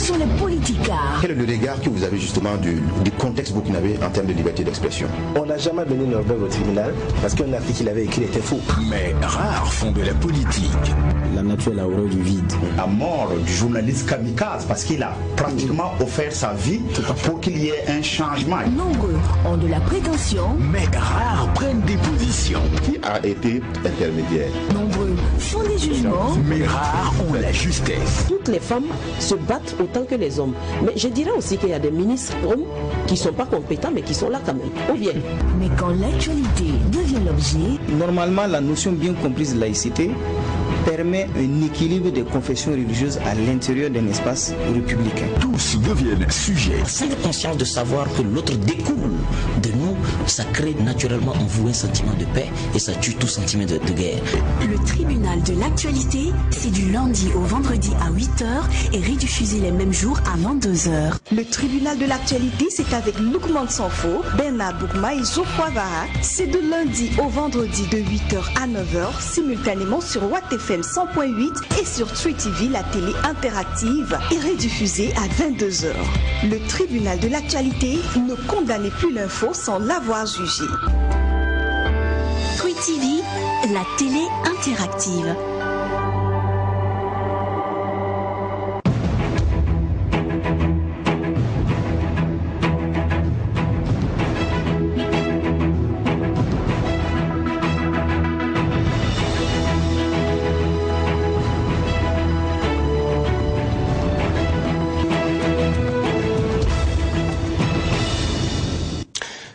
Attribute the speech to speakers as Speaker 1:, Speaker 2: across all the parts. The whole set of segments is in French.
Speaker 1: sur les politicards.
Speaker 2: Quel est le regard que vous avez justement du contexte burkinabé en termes de liberté d'expression?
Speaker 3: On n'a jamais mené Norberg au tribunal parce qu'un article qu'il avait écrit était faux.
Speaker 4: Mais rares font de la politique.
Speaker 5: La nature est la horreur du vide.
Speaker 6: La mort du journaliste kamikaze parce qu'il a pratiquement offert sa vie pour qu'il y ait un changement.
Speaker 1: Nombreux ont de la prétention.
Speaker 4: Mais rares prennent des positions.
Speaker 2: Qui a été intermédiaire?
Speaker 1: Nombreux font des jugements.
Speaker 4: Mais rares ont la justesse.
Speaker 7: Toutes les femmes se battent autant que les hommes. Mais je dirais aussi qu'il y a des ministres hommes qui ne sont pas compétents mais qui sont là quand même. Ou bien.
Speaker 1: Mais quand l'actualité devient l'objet...
Speaker 5: Normalement, la notion bien comprise de laïcité permet un équilibre des confessions religieuses à l'intérieur d'un espace républicain.
Speaker 4: Tous deviennent sujets.
Speaker 8: Cette conscience de savoir que l'autre découle de nous, ça crée naturellement en vous un sentiment de paix et ça tue tout sentiment de guerre.
Speaker 9: Le tribunal de l'actualité, c'est du lundi au vendredi à 8h et rediffusé les mêmes jours à 22h.
Speaker 10: Le tribunal de l'actualité, c'est avec Loukman Sanfo, Bernard Boukma et Geoffroy Vara. C'est de lundi au vendredi de 8h à 9h, simultanément sur Watt FM 100.8 et sur Tree TV, la télé interactive, et rediffusée à 22h. Le tribunal de l'actualité ne condamnait plus l'info sans l'avoir jugé.
Speaker 9: Tree TV, la télé interactive.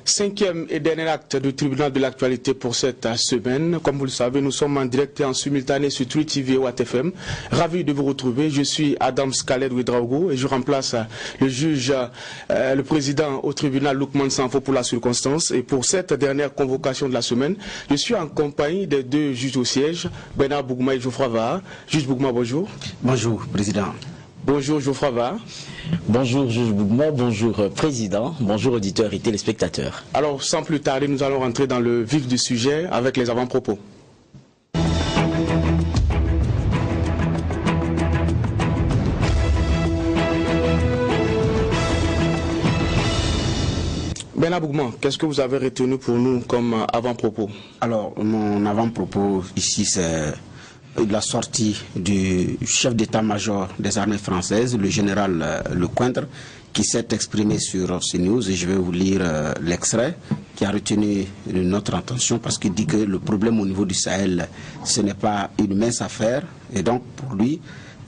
Speaker 11: Cinquième et dernier acte du tribunal de l'actualité pour cette semaine. Comme vous le savez, nous sommes en direct et en simultané sur Tree TV et Watt FM. Ravi de vous retrouver. Je suis Adam Skaled Ouedraogo et je remplace le juge, le président au tribunal Loukman Sanfo pour la circonstance. Et pour cette dernière convocation de la semaine, je suis en compagnie des deux juges au siège, Bernard Boukma et Geoffroy Vara. Juge Boukma, bonjour.
Speaker 5: Bonjour, président.
Speaker 11: Bonjour Geoffroy Vara.
Speaker 8: Bonjour juge Boukma, bonjour président, bonjour auditeurs et téléspectateurs.
Speaker 11: Alors sans plus tarder, nous allons rentrer dans le vif du sujet avec les avant-propos. Bernard Boukma, qu'est-ce que vous avez retenu pour nous comme avant-propos?
Speaker 5: Alors, mon avant-propos ici, c'est la sortie du chef d'état-major des armées françaises, le général Lecointre, qui s'est exprimé sur CNews, et je vais vous lire l'extrait qui a retenu notre attention parce qu'il dit que le problème au niveau du Sahel, ce n'est pas une mince affaire, et donc pour lui,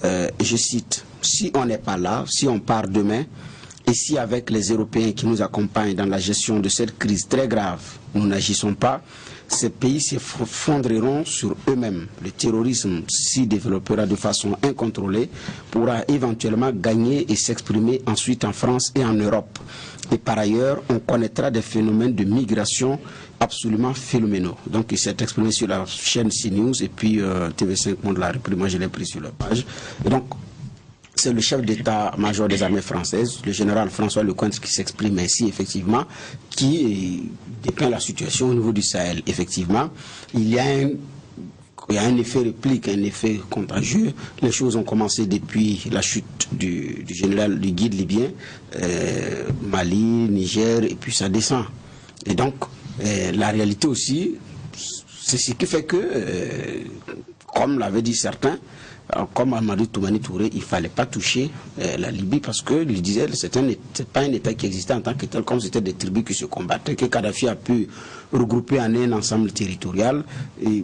Speaker 5: je cite, si on n'est pas là, si on part demain, et si avec les Européens qui nous accompagnent dans la gestion de cette crise très grave, nous n'agissons pas, ces pays s'effondreront sur eux-mêmes. Le terrorisme s'y développera de façon incontrôlée, pourra éventuellement gagner et s'exprimer ensuite en France et en Europe. Et par ailleurs, on connaîtra des phénomènes de migration absolument phénoménaux. Donc il s'est exprimé sur la chaîne CNews et puis TV5 Monde l'a repris, moi je l'ai pris sur la page. Et donc, c'est le chef d'état-major des armées françaises, le général François Lecointre, qui s'exprime ainsi, effectivement, qui dépeint la situation au niveau du Sahel. Effectivement, il y a un effet réplique, un effet contagieux. Les choses ont commencé depuis la chute du général, du guide libyen, Mali, Niger, et puis ça descend. Et donc, la réalité aussi, c'est ce qui fait que, comme l'avaient dit certains, alors, comme Amadou Toumani Touré, il ne fallait pas toucher la Libye parce que, il disait, c'est pas un État qui existait en tant que tel, comme c'était des tribus qui se combattaient, que Kadhafi a pu regrouper en un ensemble territorial. Et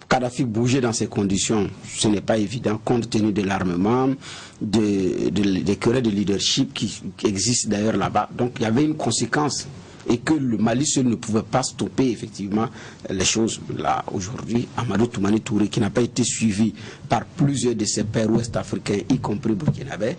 Speaker 5: Kadhafi bouger dans ces conditions, ce n'est pas évident, compte tenu de l'armement, des querelles de leadership qui existent d'ailleurs là-bas. Donc il y avait une conséquence. Et que le Mali seul ne pouvait pas stopper effectivement les choses. Là, aujourd'hui, Amadou Toumani Touré, qui n'a pas été suivi par plusieurs de ses pairs ouest-africains, y compris burkinabés,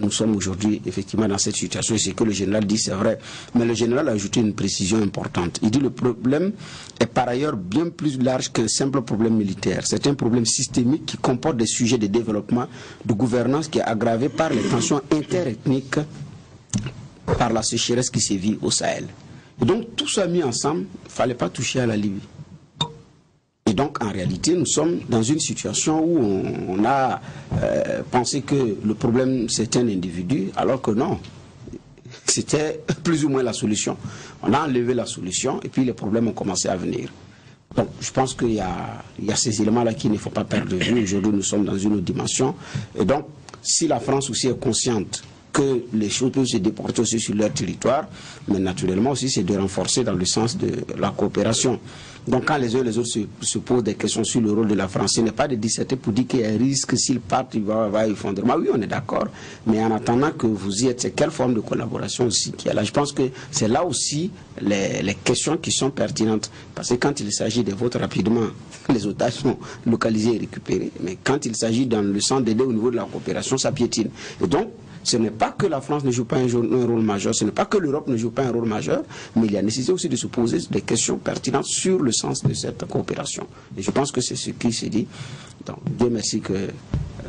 Speaker 5: nous sommes aujourd'hui effectivement dans cette situation. Et ce que le général dit, c'est vrai. Mais le général a ajouté une précision importante. Il dit le problème est par ailleurs bien plus large qu'un simple problème militaire. C'est un problème systémique qui comporte des sujets de développement, de gouvernance qui est aggravé par les tensions interethniques, par la sécheresse qui sévit au Sahel. Et donc tout ça mis ensemble, il ne fallait pas toucher à la Libye. Et donc en réalité nous sommes dans une situation où on a pensé que le problème c'est un individu, alors que non, c'était plus ou moins la solution. On a enlevé la solution et puis les problèmes ont commencé à venir. Donc je pense qu'il y a ces éléments-là qu'il ne faut pas perdre de vue. Aujourd'hui nous sommes dans une autre dimension. Et donc si la France aussi est consciente que les choses peuvent se déporter aussi sur leur territoire, mais naturellement aussi c'est de renforcer dans le sens de la coopération. Donc quand les uns et les autres se posent des questions sur le rôle de la France, ce n'est pas de disserter pour dire qu'il y a un risque, s'ils partent, il va y avoir effondrement. Oui, on est d'accord, mais en attendant que vous y êtes, c'est quelle forme de collaboration aussi qu'il y a là? Je pense que c'est là aussi les questions qui sont pertinentes. Parce que quand il s'agit des votes rapidement, les otages sont localisés et récupérés. Mais quand il s'agit dans le sens d'aider au niveau de la coopération, ça piétine. Et donc, ce n'est pas que la France ne joue pas un rôle majeur, ce n'est pas que l'Europe ne joue pas un rôle majeur, mais il y a nécessité aussi de se poser des questions pertinentes sur le sens de cette coopération. Et je pense que c'est ce qui s'est dit. Donc, Dieu merci que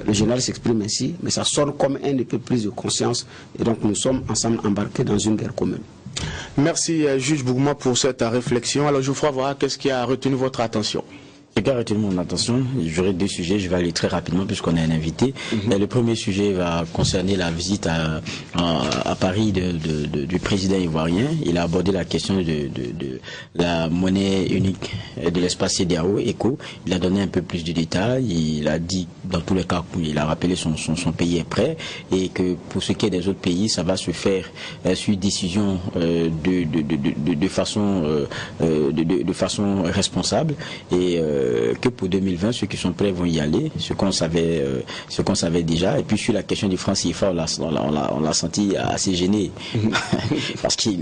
Speaker 5: le général s'exprime ainsi, mais ça sonne comme un peu plus de conscience. Et donc, nous sommes ensemble embarqués dans une guerre commune.
Speaker 11: Merci, juge Bougma, pour cette réflexion. Alors, Geoffroy Vara, qu'est-ce qui a retenu votre attention?
Speaker 8: Ce qui a retenu mon attention, j'aurai deux sujets, je vais aller très rapidement puisqu'on a un invité. Le premier sujet va concerner la visite à Paris du président ivoirien. Il a abordé la question de la monnaie unique de l'espace CEDEAO, ECO. Il a donné un peu plus de détails. Il a dit, dans tous les cas, il a rappelé son pays est prêt et que pour ce qui est des autres pays, ça va se faire sur décision de façon responsable et que pour 2020, ceux qui sont prêts vont y aller, ce qu'on savait déjà. Et puis sur la question du franc CFA, on l'a senti assez gêné parce qu'il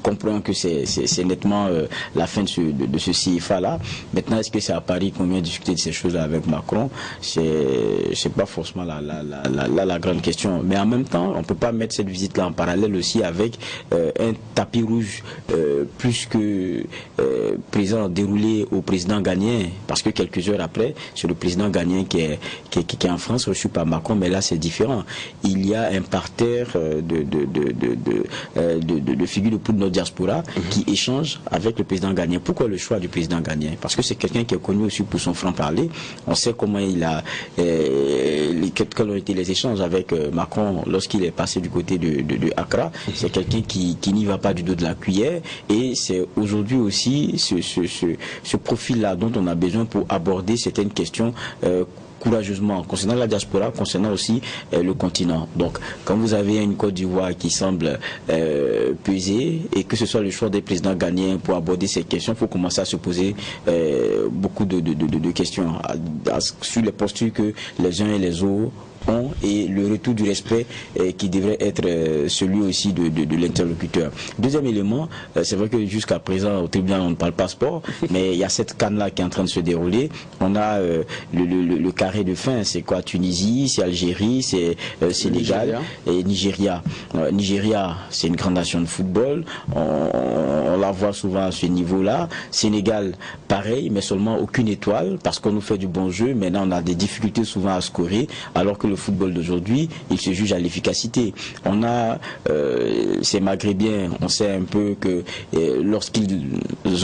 Speaker 8: comprend que c'est nettement la fin de ce CFA là. Maintenant, est-ce que c'est à Paris qu'on vient discuter de ces choses-là avec Macron? C'est pas forcément la grande question. Mais en même temps, on peut pas mettre cette visite-là en parallèle aussi avec un tapis rouge plus que présent déroulé au président ghanéen. Parce que quelques heures après, c'est le président ghanéen qui est en France, reçu par Macron, mais là c'est différent. Il y a un parterre de figures de notre diaspora qui échangent avec le président ghanéen. Pourquoi le choix du président ghanéen? Parce que c'est quelqu'un qui est connu aussi pour son franc-parler. On sait comment quels ont été les échanges avec Macron lorsqu'il est passé du côté de Accra. C'est quelqu'un qui n'y va pas du dos de la cuillère, et c'est aujourd'hui aussi ce profil-là dont on a besoin pour aborder certaines questions courageusement, concernant la diaspora, concernant aussi le continent. Donc, quand vous avez une Côte d'Ivoire qui semble peser, et que ce soit le choix des présidents ghanéens pour aborder ces questions, il faut commencer à se poser beaucoup de questions sur les postures que les uns et les autres ont, et le retour du respect qui devrait être celui aussi de l'interlocuteur. Deuxième élément, c'est vrai que jusqu'à présent au tribunal on ne parle pas sport, mais il y a cette canne-là qui est en train de se dérouler. On a le carré de fin, c'est quoi? Tunisie, c'est Algérie, c'est Sénégal et Nigeria. Nigeria, c'est une grande nation de football, on la voit souvent à ce niveau-là. Sénégal, pareil, mais seulement aucune étoile, parce qu'on nous fait du bon jeu. Maintenant on a des difficultés souvent à scorer, alors que le football d'aujourd'hui, il se juge à l'efficacité. On a ces Maghrébiens, on sait un peu que lorsqu'ils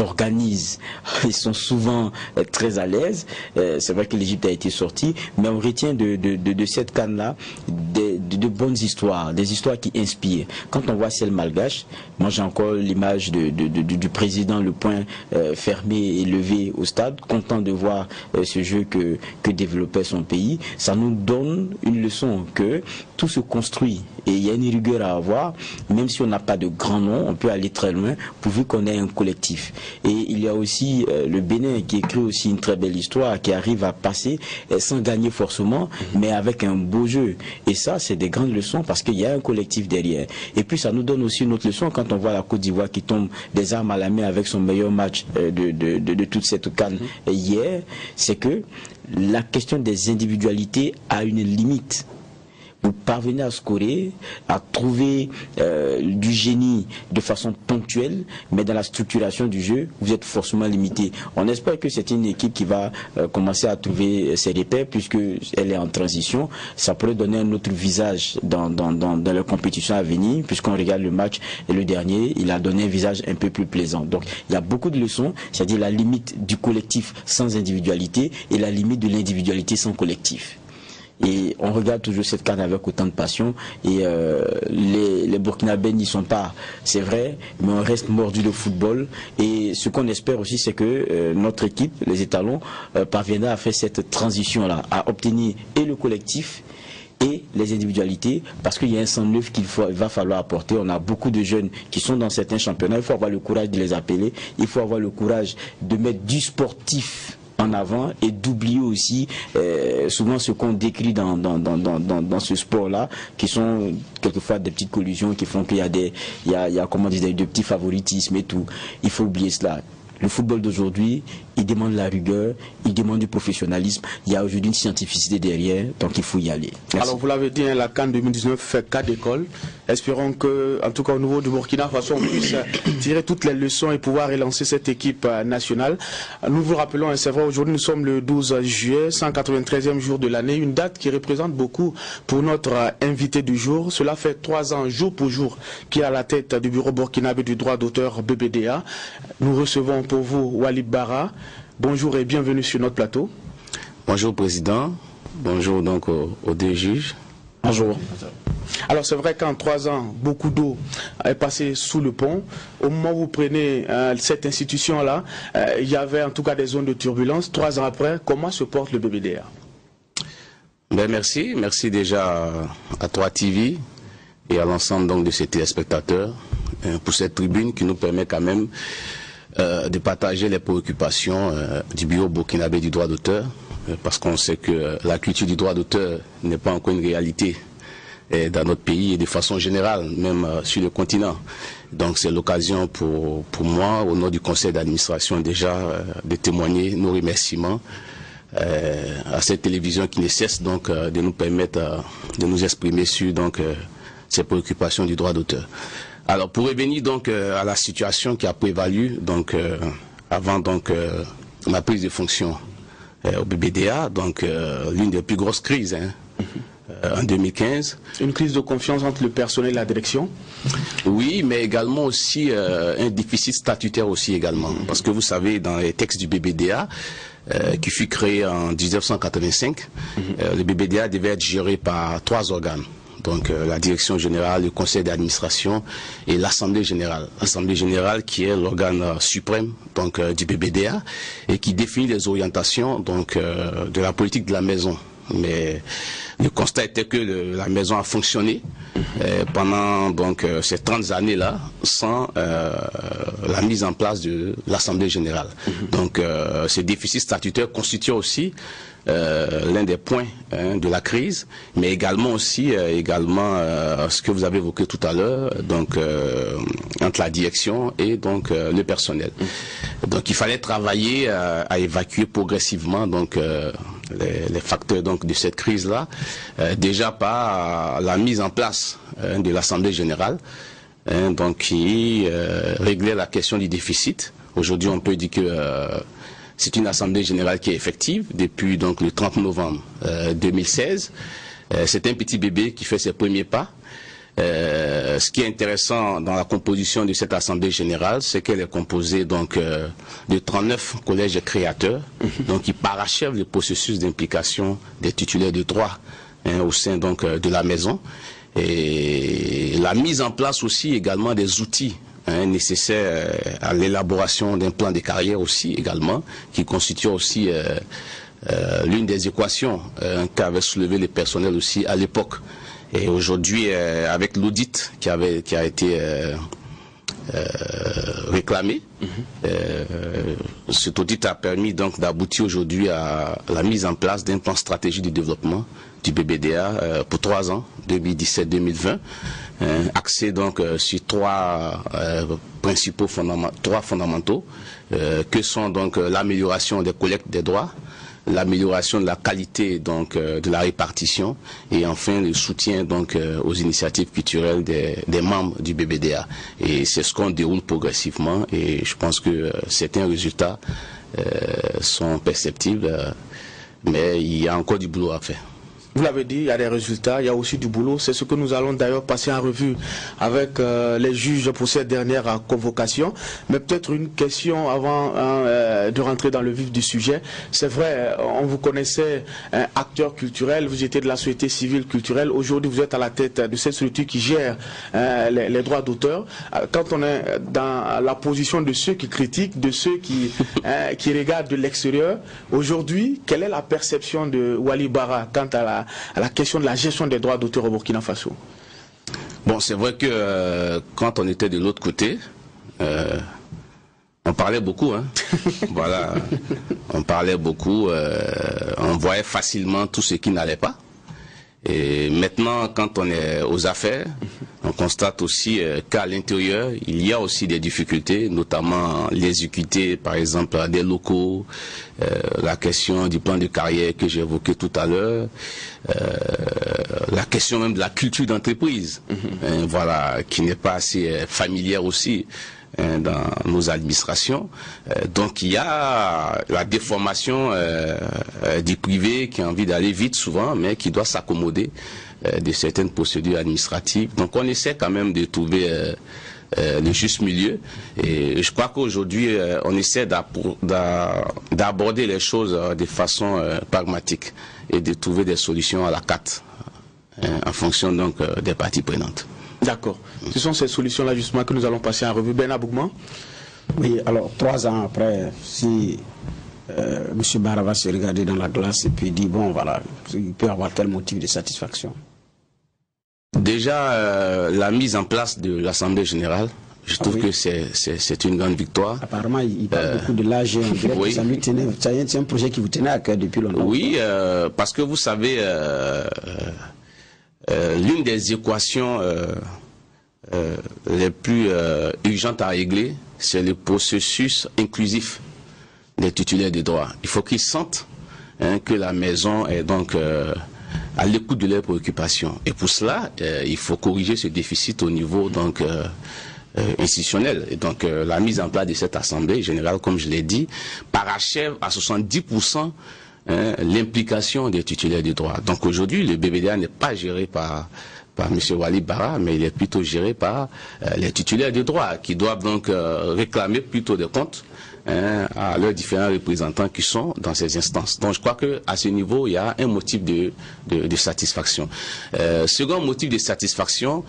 Speaker 8: organisent, ils sont souvent très à l'aise. C'est vrai que l'Égypte a été sortie, mais on retient de cette canne-là de bonnes histoires, des histoires qui inspirent. Quand on voit celle malgache, moi j'ai encore l'image du président, le poing fermé et levé au stade, content de voir ce jeu que développait son pays. Ça nous donne une leçon que tout se construit et il y a une rigueur à avoir, même si on n'a pas de grand nom, on peut aller très loin pourvu qu'on ait un collectif. Et il y a aussi le Bénin qui écrit aussi une très belle histoire, qui arrive à passer sans gagner forcément, mais avec un beau jeu. Et ça, c'est des grandes leçons parce qu'il y a un collectif derrière. Et puis ça nous donne aussi une autre leçon quand on voit la Côte d'Ivoire qui tombe des armes à la main avec son meilleur match de toute cette CAN hier, c'est que la question des individualités a une limite. vous parvenez à scorer, à trouver du génie de façon ponctuelle, mais dans la structuration du jeu, vous êtes forcément limité. On espère que c'est une équipe qui va commencer à trouver ses repères, puisqu'elle est en transition. Ça pourrait donner un autre visage dans la compétition à venir, puisqu'on regarde le match et le dernier, il a donné un visage un peu plus plaisant. Donc il y a beaucoup de leçons, c'est-à-dire la limite du collectif sans individualité et la limite de l'individualité sans collectif. Et on regarde toujours cette CAN avec autant de passion, et les Burkinabés n'y sont pas, c'est vrai, mais on reste mordu de football. Et ce qu'on espère aussi, c'est que notre équipe, les étalons, parviendra à faire cette transition-là, à obtenir et le collectif et les individualités, parce qu'il y a un sang neuf qu'il va falloir apporter. On a beaucoup de jeunes qui sont dans certains championnats, il faut avoir le courage de les appeler, il faut avoir le courage de mettre du sportif en avant et d'oublier aussi souvent ce qu'on décrit dans ce sport-là, qui sont quelquefois des petites collusions qui font qu'il y a comment dire, de petits favoritismes et tout. Il faut oublier cela. Le football d'aujourd'hui, il demande la rigueur, il demande du professionnalisme. Il y a aujourd'hui une scientificité derrière, donc il faut y aller. Merci.
Speaker 11: Alors vous l'avez dit, la CAN 2019 fait cas d'école. Espérons que, en tout cas au niveau du Burkina Faso, on puisse tirer toutes les leçons et pouvoir relancer cette équipe nationale. Nous vous rappelons, c'est vrai, aujourd'hui nous sommes le 12 juillet, 193e jour de l'année, une date qui représente beaucoup pour notre invité du jour. Cela fait 3 ans, jour pour jour, qu'il est à la tête du bureau burkinabé du droit d'auteur BBDA. Nous recevons pour vous Walid Bara. Bonjour et bienvenue sur notre plateau.
Speaker 3: Bonjour Président, bonjour donc aux deux juges.
Speaker 8: Bonjour.
Speaker 11: Alors c'est vrai qu'en 3 ans, beaucoup d'eau est passée sous le pont. Au moment où vous prenez cette institution-là, il y avait en tout cas des zones de turbulence. 3 ans après, comment se porte le BBDA?
Speaker 3: Merci déjà à 3 TV et à l'ensemble donc de ces téléspectateurs pour cette tribune qui nous permet quand même de partager les préoccupations du bureau burkinabé du droit d'auteur, parce qu'on sait que la culture du droit d'auteur n'est pas encore une réalité dans notre pays et de façon générale, même sur le continent. Donc c'est l'occasion pour moi, au nom du conseil d'administration déjà, de témoigner nos remerciements à cette télévision qui ne cesse donc de nous permettre de nous exprimer sur donc ces préoccupations du droit d'auteur. Alors pour revenir donc à la situation qui a prévalu donc avant donc ma prise de fonction au BBDA, donc l'une des plus grosses crises en 2015.
Speaker 11: Une crise de confiance entre le personnel et la direction?
Speaker 3: Oui, mais également aussi un déficit statutaire aussi également, parce que vous savez, dans les textes du BBDA qui fut créé en 1985, le BBDA devait être géré par 3 organes. Donc la direction générale, le conseil d'administration et l'assemblée générale. L'assemblée générale qui est l'organe suprême donc du BBDA et qui définit les orientations donc de la politique de la maison. Mais le constat était que la maison a fonctionné pendant donc ces 30 années-là sans la mise en place de l'assemblée générale. Donc ce déficit statutaire constitue aussi l'un des points de la crise, mais également aussi ce que vous avez évoqué tout à l'heure, donc entre la direction et donc le personnel. Donc il fallait travailler à évacuer progressivement donc les facteurs donc de cette crise-là, déjà par la mise en place de l'Assemblée générale, donc qui réglait la question du déficit. Aujourd'hui, on peut dire que c'est une Assemblée générale qui est effective depuis donc le 30 novembre 2016. C'est un petit bébé qui fait ses premiers pas. Ce qui est intéressant dans la composition de cette Assemblée générale, c'est qu'elle est composée donc de 39 collèges créateurs, donc qui parachèvent le processus d'implication des titulaires de droit au sein donc de la maison, et la mise en place aussi également des outils nécessaires à l'élaboration d'un plan de carrière aussi également, qui constitue aussi l'une des équations qu'avait soulevé le personnel aussi à l'époque. Et aujourd'hui, avec l'audit qui a été réclamé, cet audit a permis donc d'aboutir aujourd'hui à la mise en place d'un plan stratégique de développement du BBDA pour 3 ans, 2017-2020, axé donc sur 3 fondamentaux, que sont donc l'amélioration des collectes des droits, l'amélioration de la qualité donc de la répartition et enfin le soutien donc aux initiatives culturelles des membres du BBDA. Et c'est ce qu'on déroule progressivement et je pense que certains résultats sont perceptibles, mais il y a encore du boulot à faire.
Speaker 11: Vous l'avez dit, il y a des résultats, il y a aussi du boulot. C'est ce que nous allons d'ailleurs passer en revue avec les juges pour cette dernière convocation. Mais peut-être une question avant de rentrer dans le vif du sujet. C'est vrai, on vous connaissait acteur culturel, vous étiez de la société civile culturelle. Aujourd'hui, vous êtes à la tête de cette structure qui gère les droits d'auteur. Quand on est dans la position de ceux qui critiquent, de ceux qui regardent de l'extérieur, aujourd'hui, quelle est la perception de Wali Bara quant à la question de la gestion des droits d'auteur au Burkina Faso?
Speaker 3: Bon, c'est vrai que quand on était de l'autre côté, on parlait beaucoup, hein. Voilà, on parlait beaucoup, on voyait facilement tout ce qui n'allait pas. Et maintenant, quand on est aux affaires, on constate aussi qu'à l'intérieur, il y a aussi des difficultés, notamment l'exécuter, par exemple, des locaux, la question du plan de carrière que j'ai évoqué tout à l'heure, la question même de la culture d'entreprise, voilà, qui n'est pas assez familière aussi dans nos administrations. Donc il y a la déformation du privé qui a envie d'aller vite souvent, mais qui doit s'accommoder de certaines procédures administratives. Donc on essaie quand même de trouver le juste milieu. Et je crois qu'aujourd'hui on essaie d'aborder les choses de façon pragmatique et de trouver des solutions à la carte en fonction donc des parties prenantes.
Speaker 11: D'accord. Ce sont ces solutions-là justement que nous allons passer en revue. Ben Abougman.
Speaker 5: Oui, alors 3 ans après, si M. Bara va se regarder dans la glace et puis dit, bon voilà, il peut avoir tel motif de satisfaction.
Speaker 3: Déjà, la mise en place de l'Assemblée générale, je trouve que c'est une grande victoire.
Speaker 5: Apparemment, il parle beaucoup de l'AG. Oui. C'est un projet qui vous tenait à cœur depuis longtemps.
Speaker 3: Oui, parce que vous savez, l'une des équations les plus urgentes à régler, c'est le processus inclusif des titulaires de droits. Il faut qu'ils sentent que la maison est donc à l'écoute de leurs préoccupations. Et pour cela, il faut corriger ce déficit au niveau donc institutionnel. Et donc la mise en place de cette assemblée générale, comme je l'ai dit, parachève à 70% l'implication des titulaires de droits. Donc aujourd'hui, le BBDA n'est pas géré par M. Wali Bara, mais il est plutôt géré par les titulaires de droits, qui doivent donc réclamer plutôt des comptes à leurs différents représentants qui sont dans ces instances. Donc je crois qu'à ce niveau, il y a un motif de satisfaction. Second motif de satisfaction,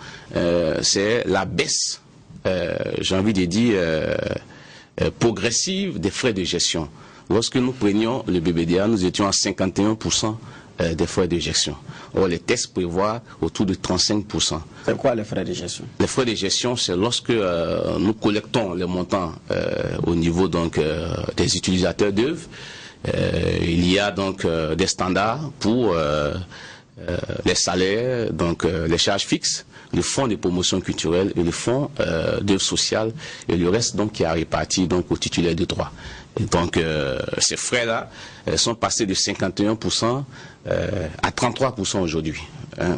Speaker 3: c'est la baisse, j'ai envie de dire, progressive des frais de gestion. Lorsque nous prenions le BBDA, nous étions à 51% des frais de gestion. Or, les textes prévoient autour de 35%.
Speaker 5: C'est quoi les frais de gestion? Les
Speaker 3: frais de gestion, c'est lorsque nous collectons les montants au niveau donc des utilisateurs d'œuvres. Il y a donc des standards pour les salaires, donc les charges fixes, le fonds de promotion culturelle et le fonds d'œuvres sociales et le reste donc qui est réparti donc aux titulaires de droits. Et donc ces frais-là sont passés de 51% à 33% aujourd'hui.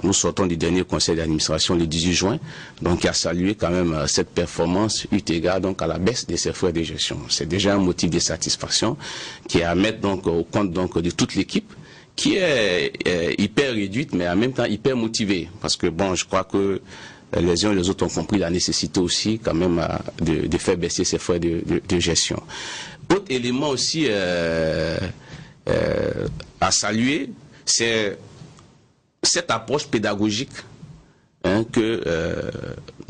Speaker 3: Nous sortons du dernier conseil d'administration le 18 juin, donc qui a salué quand même cette performance eu égard donc à la baisse de ces frais de gestion. C'est déjà un motif de satisfaction qui est à mettre donc au compte donc de toute l'équipe, qui est hyper réduite mais en même temps hyper motivée, parce que bon, je crois que les uns et les autres ont compris la nécessité aussi quand même de faire baisser ces frais de gestion. Autre élément aussi à saluer, c'est cette approche pédagogique que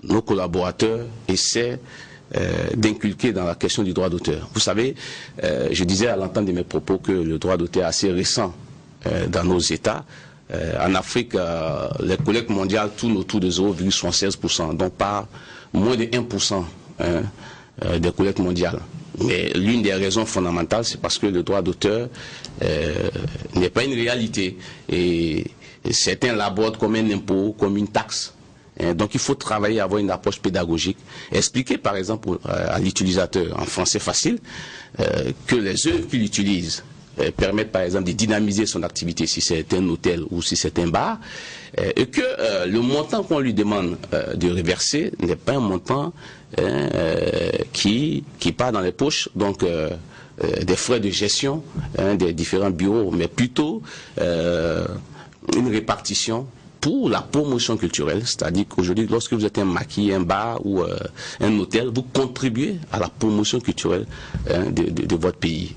Speaker 3: nos collaborateurs essaient d'inculquer dans la question du droit d'auteur. Vous savez, je disais à l'entame de mes propos que le droit d'auteur est assez récent dans nos États. En Afrique, les collectes mondiales tournent autour de 0,76%, donc pas moins de 1% des collectes mondiales. Mais l'une des raisons fondamentales, c'est parce que le droit d'auteur n'est pas une réalité. Et certains l'abordent comme un impôt, comme une taxe. Donc il faut travailler à avoir une approche pédagogique. Expliquer par exemple à l'utilisateur, en français facile, que les œuvres qu'il utilise permettre par exemple de dynamiser son activité si c'est un hôtel ou si c'est un bar, et que le montant qu'on lui demande de reverser n'est pas un montant qui part dans les poches donc des frais de gestion des différents bureaux, mais plutôt une répartition pour la promotion culturelle, c'est-à-dire qu'aujourd'hui, lorsque vous êtes un maquis, un bar ou un hôtel, vous contribuez à la promotion culturelle de votre pays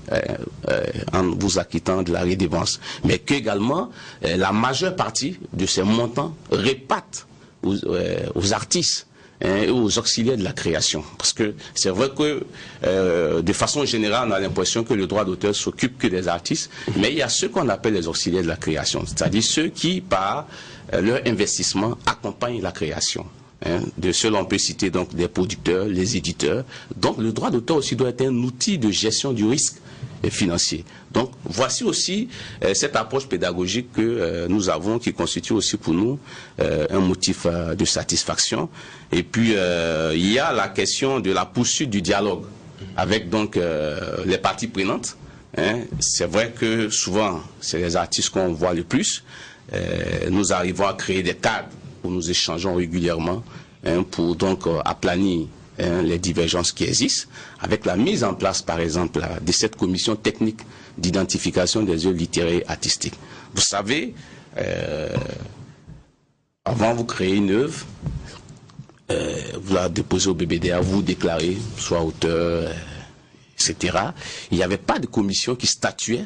Speaker 3: en vous acquittant de la redevance. Mais qu'également, la majeure partie de ces montants repartent aux artistes et aux auxiliaires de la création. Parce que c'est vrai que de façon générale, on a l'impression que le droit d'auteur s'occupe que des artistes, mais il y a ceux qu'on appelle les auxiliaires de la création, c'est-à-dire ceux qui, par leur investissement, accompagnent la création. De ceux-là, on peut citer donc des producteurs, les éditeurs. Donc le droit d'auteur aussi doit être un outil de gestion du risque financier. Donc voici aussi cette approche pédagogique que nous avons, qui constitue aussi pour nous un motif de satisfaction. Et puis il y a la question de la poursuite du dialogue avec donc les parties prenantes. C'est vrai que souvent c'est les artistes qu'on voit le plus. Nous arrivons à créer des cadres où nous échangeons régulièrement pour donc aplanir les divergences qui existent, avec la mise en place, par exemple, de cette commission technique d'identification des œuvres littéraires et artistiques. Vous savez, avant vous créez une œuvre, vous la déposez au BBDA, vous déclarez, soit auteur, etc. Il n'y avait pas de commission qui statuait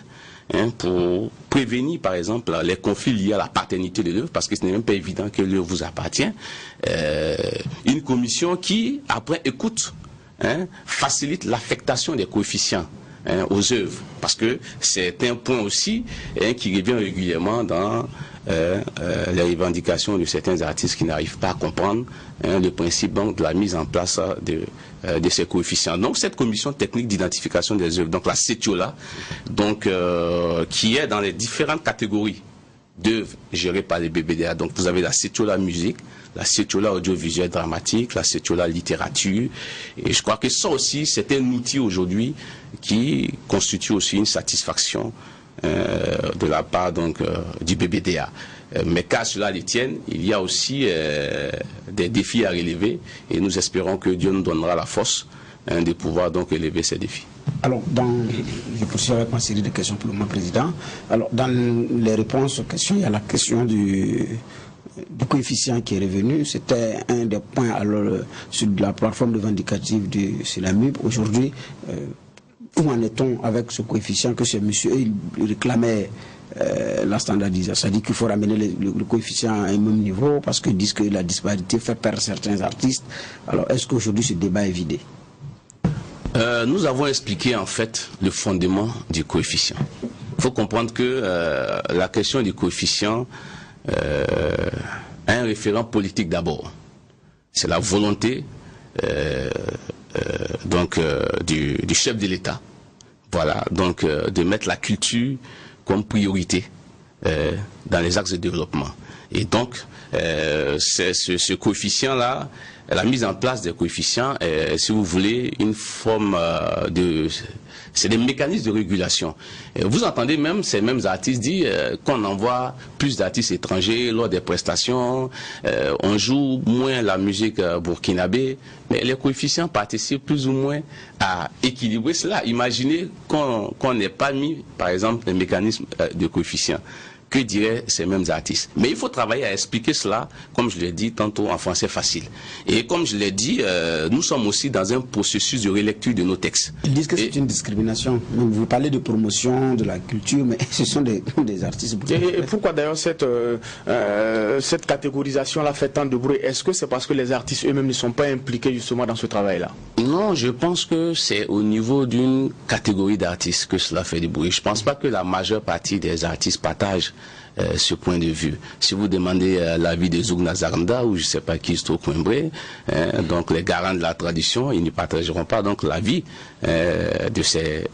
Speaker 3: pour prévenir, par exemple, les conflits liés à la paternité de l'œuvre, parce que ce n'est même pas évident que l'œuvre vous appartient. Une commission qui, après écoute, facilite l'affectation des coefficients aux œuvres, parce que c'est un point aussi qui revient régulièrement dans les revendications de certains artistes qui n'arrivent pas à comprendre le principe donc, de la mise en place de ces coefficients. Donc cette commission technique d'identification des œuvres, donc la CETIOLA, donc qui est dans les différentes catégories d'œuvres gérées par les BBDA. Donc vous avez la CETIOLA musique, la CETIOLA audiovisuel dramatique, la CETIOLA littérature, et je crois que ça aussi c'est un outil aujourd'hui qui constitue aussi une satisfaction de la part donc du BBDA. Mais qu'à cela les tienne, il y a aussi des défis à relever, et nous espérons que Dieu nous donnera la force de pouvoir donc relever ces défis.
Speaker 5: Alors, je poursuis avec ma série de questions pour le moment, Président. Alors, dans les réponses aux questions, il y a la question du coefficient qui est revenu. C'était un des points alors sur la plateforme revendicative de Selamib. Aujourd'hui, où en est-on avec ce coefficient que ce monsieur il réclamait la standardisation? C'est-à-dire qu'il faut ramener le coefficient à un même niveau parce qu'ils disent que la disparité fait perdre certains artistes. Alors, est-ce qu'aujourd'hui ce débat est vidé?
Speaker 3: Nous avons expliqué en fait le fondement du coefficient. Il faut comprendre que la question du coefficient a un référent politique d'abord. C'est la volonté du chef de l'État, voilà, donc de mettre la culture comme priorité dans les axes de développement. Et donc, c'est ce coefficient-là, la mise en place des coefficients, si vous voulez, une forme c'est des mécanismes de régulation. Vous entendez même ces mêmes artistes dire qu'on envoie plus d'artistes étrangers lors des prestations, on joue moins la musique burkinabé, mais les coefficients participent plus ou moins à équilibrer cela. Imaginez qu'on n'ait pas mis, par exemple, les mécanismes de coefficients. Que diraient ces mêmes artistes? Mais il faut travailler à expliquer cela, comme je l'ai dit tantôt, en français facile. Et comme je l'ai dit, nous sommes aussi dans un processus de relecture de nos textes.
Speaker 5: Ils disent que c'est une discrimination. Vous parlez de promotion de la culture, mais ce sont des artistes.
Speaker 11: Et pourquoi d'ailleurs cette catégorisation-là fait tant de bruit? Est-ce que c'est parce que les artistes eux-mêmes ne sont pas impliqués justement dans ce travail-là?
Speaker 3: Non, je pense que c'est au niveau d'une catégorie d'artistes que cela fait du bruit. Je ne pense pas que la majeure partie des artistes partagent ce point de vue. Si vous demandez l'avis de Zouk Nazaranda ou je ne sais pas qui, Sto Coimbré, donc les garants de la tradition, ils ne partageront pas donc l'avis de cette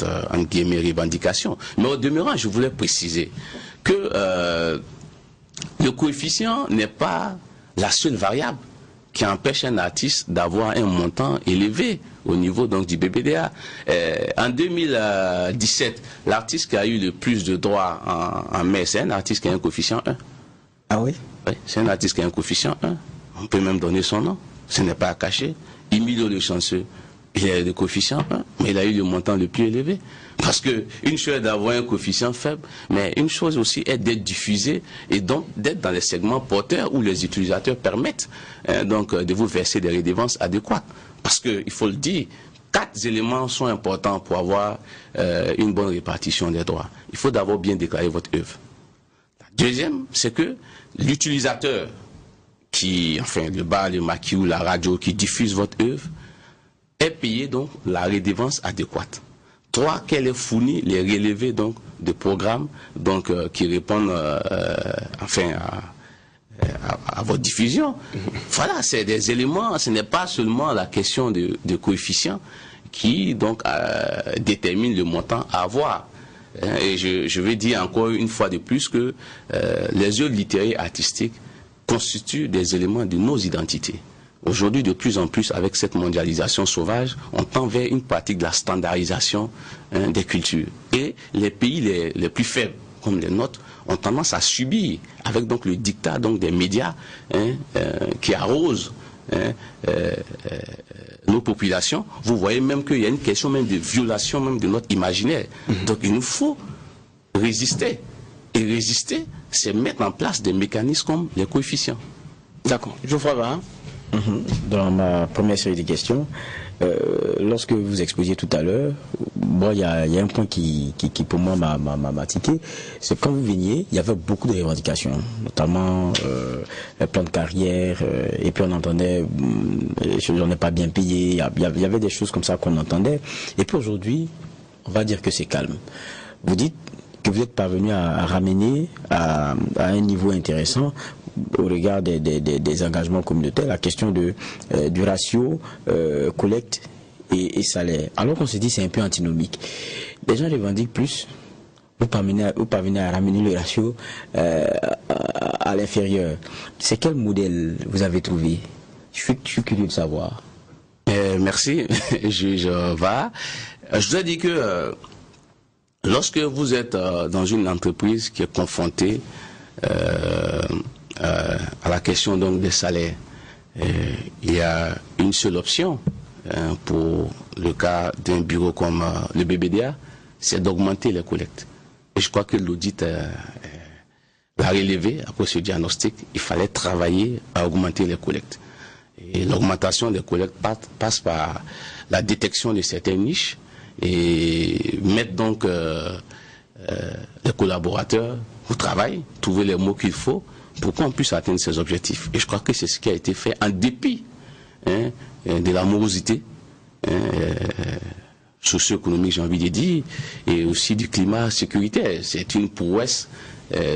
Speaker 3: entre guillemets revendication. Mais au demeurant, je voulais préciser que le coefficient n'est pas la seule variable qui empêche un artiste d'avoir un montant élevé au niveau donc du BBDA. En 2017, l'artiste qui a eu le plus de droits en mai, c'est un artiste qui a un coefficient 1.
Speaker 5: Ah oui?
Speaker 3: Oui, c'est un artiste qui a un coefficient 1. On peut même donner son nom, ce n'est pas à cacher. Emilio Le Chanceux, il a le coefficient 1, mais il a eu le montant le plus élevé. Parce que une chose est d'avoir un coefficient faible, mais une chose aussi est d'être diffusé et donc d'être dans les segments porteurs où les utilisateurs permettent donc de vous verser des redevances adéquates. Parce qu'il faut le dire, 4 éléments sont importants pour avoir une bonne répartition des droits. Il faut d'abord bien déclarer votre œuvre. La deuxième, c'est que l'utilisateur qui, enfin le bar, le maquis ou la radio qui diffuse votre œuvre, est payé donc la redevance adéquate. 3, qu'elle ait fourni les relevés donc de programmes donc qui répondent enfin à votre diffusion. Voilà, c'est des éléments, ce n'est pas seulement la question de coefficient qui donc détermine le montant à avoir. Et je vais dire encore une fois de plus que les œuvres littéraires artistiques constituent des éléments de nos identités. Aujourd'hui, de plus en plus, avec cette mondialisation sauvage, on tend vers une pratique de la standardisation des cultures. Et les pays les plus faibles, comme les nôtres, ont tendance à subir, avec donc le dictat donc des médias qui arrosent nos populations. Vous voyez même qu'il y a une question même de violation même de notre imaginaire. Donc il nous faut résister. Et résister, c'est mettre en place des mécanismes comme les coefficients.
Speaker 11: D'accord. Geoffroy Vaha.
Speaker 8: Dans ma première série de questions, lorsque vous exposiez tout à l'heure, bon, il y a un point qui pour moi m'a tiqué, c'est quand vous veniez, il y avait beaucoup de revendications, notamment le plan de carrière, et puis on entendait on n'est pas bien payé, il y avait des choses comme ça qu'on entendait, et puis aujourd'hui, on va dire que c'est calme. Vous dites que vous êtes parvenu à ramener à un niveau intéressant au regard des engagements communautaires, la question du ratio collecte et salaire. Alors qu'on se dit c'est un peu antinomique. Les gens revendiquent plus, vous parvenez à ramener le ratio à l'inférieur. C'est quel modèle vous avez trouvé? Je suis curieux de savoir.
Speaker 3: Merci, juge Va. Je dois dire que lorsque vous êtes dans une entreprise qui est confrontée à la question donc des salaires, il y a une seule option pour le cas d'un bureau comme le BBDA, c'est d'augmenter les collectes. Et je crois que l'audit l'a relevé après ce diagnostic. Il fallait travailler à augmenter les collectes. Et l'augmentation des collectes passe par la détection de certaines niches et mettre donc les collaborateurs au travail, trouver les mots qu'il faut pour qu'on puisse atteindre ces objectifs. Et je crois que c'est ce qui a été fait en dépit de la morosité socio-économique, j'ai envie de dire, et aussi du climat sécuritaire. C'est une prouesse.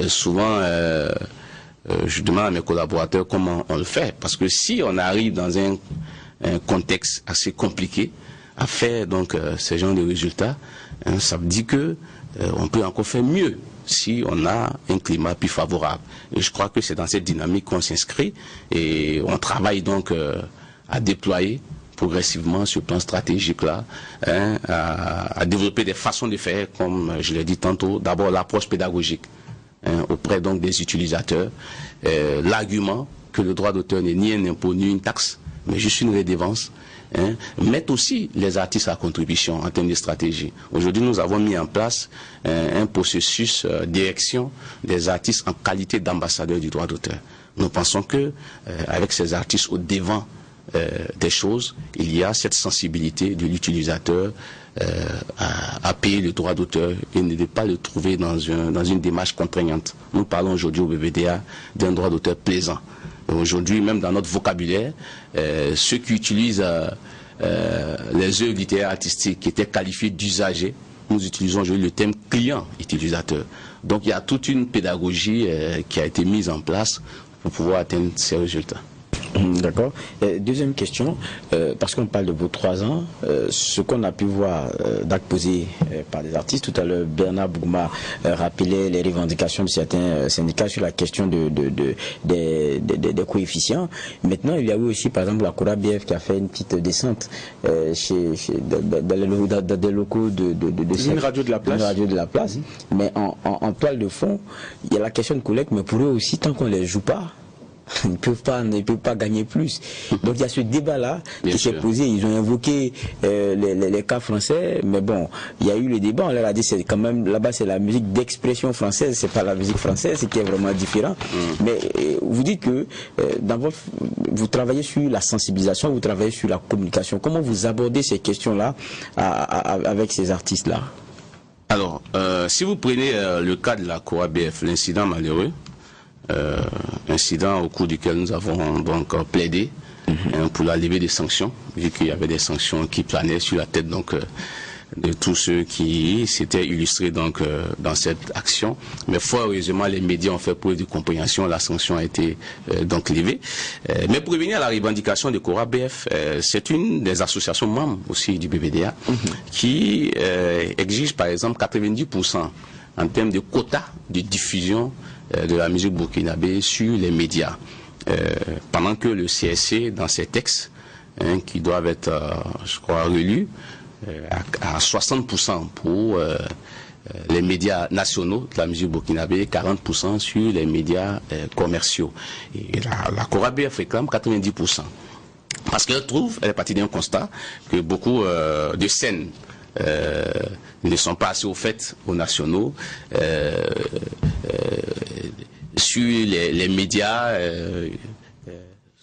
Speaker 3: Souvent, je demande à mes collaborateurs comment on le fait. Parce que si on arrive dans un contexte assez compliqué à faire donc ce genre de résultats, ça veut dire que on peut encore faire mieux si on a un climat plus favorable. Et je crois que c'est dans cette dynamique qu'on s'inscrit et on travaille donc à déployer progressivement ce plan stratégique-là, à développer des façons de faire, comme je l'ai dit tantôt, d'abord l'approche pédagogique auprès donc des utilisateurs, l'argument que le droit d'auteur n'est ni un impôt ni une taxe, mais juste une redevance, mettre aussi les artistes à contribution en termes de stratégie. Aujourd'hui, nous avons mis en place un processus d'élection des artistes en qualité d'ambassadeurs du droit d'auteur. Nous pensons que avec ces artistes au devant des choses, il y a cette sensibilité de l'utilisateur à payer le droit d'auteur et ne pas le trouver dans une démarche contraignante. Nous parlons aujourd'hui au BBDA d'un droit d'auteur plaisant. Aujourd'hui, même dans notre vocabulaire, ceux qui utilisent les œuvres littéraires artistiques qui étaient qualifiés d'usagers, nous utilisons aujourd'hui le terme client-utilisateur. Donc il y a toute une pédagogie qui a été mise en place pour pouvoir atteindre ces résultats.
Speaker 8: D'accord. Deuxième question, parce qu'on parle de vos 3 ans, ce qu'on a pu voir d'actes posés par des artistes, tout à l'heure Bernard Bougma rappelait les revendications de certains syndicats sur la question des coefficients. Maintenant, il y a eu aussi par exemple la Cora BF qui a fait une petite descente dans des locaux de
Speaker 11: une radio de la place.
Speaker 8: Une radio de la place. Mais en toile de fond, il y a la question de collecte, mais pour eux aussi, tant qu'on ne les joue pas, ils ne peuvent pas gagner plus. Donc il y a ce débat-là qui s'est posé. Ils ont invoqué les cas français, mais bon, il y a eu le débat. On leur a dit c'est quand même là-bas c'est la musique d'expression française, c'est pas la musique française, c'est qui est vraiment différent. Mais vous dites que vous travaillez sur la sensibilisation, vous travaillez sur la communication. Comment vous abordez ces questions-là avec ces artistes-là?
Speaker 3: Alors, si vous prenez le cas de la Cora BF, l'incident malheureux. Incident au cours duquel nous avons donc plaidé pour la levée des sanctions, vu qu'il y avait des sanctions qui planaient sur la tête donc de tous ceux qui s'étaient illustrés donc dans cette action. Mais fort heureusement, les médias ont fait preuve de compréhension, la sanction a été donc levée. Mais pour revenir à la revendication de Cora BF, c'est une des associations membres aussi du BBDA qui exige par exemple 90% en termes de quotas de diffusion de la musique burkinabé sur les médias. Pendant que le CSC, dans ses textes, qui doivent être, je crois, relus, à 60% pour les médias nationaux de la musique burkinabé, 40% sur les médias commerciaux. Et la Cora BF réclame 90%. Parce qu'elle trouve, elle est partie d'un constat, que beaucoup de scènes ne sont pas assez au fait aux nationaux, sur les médias.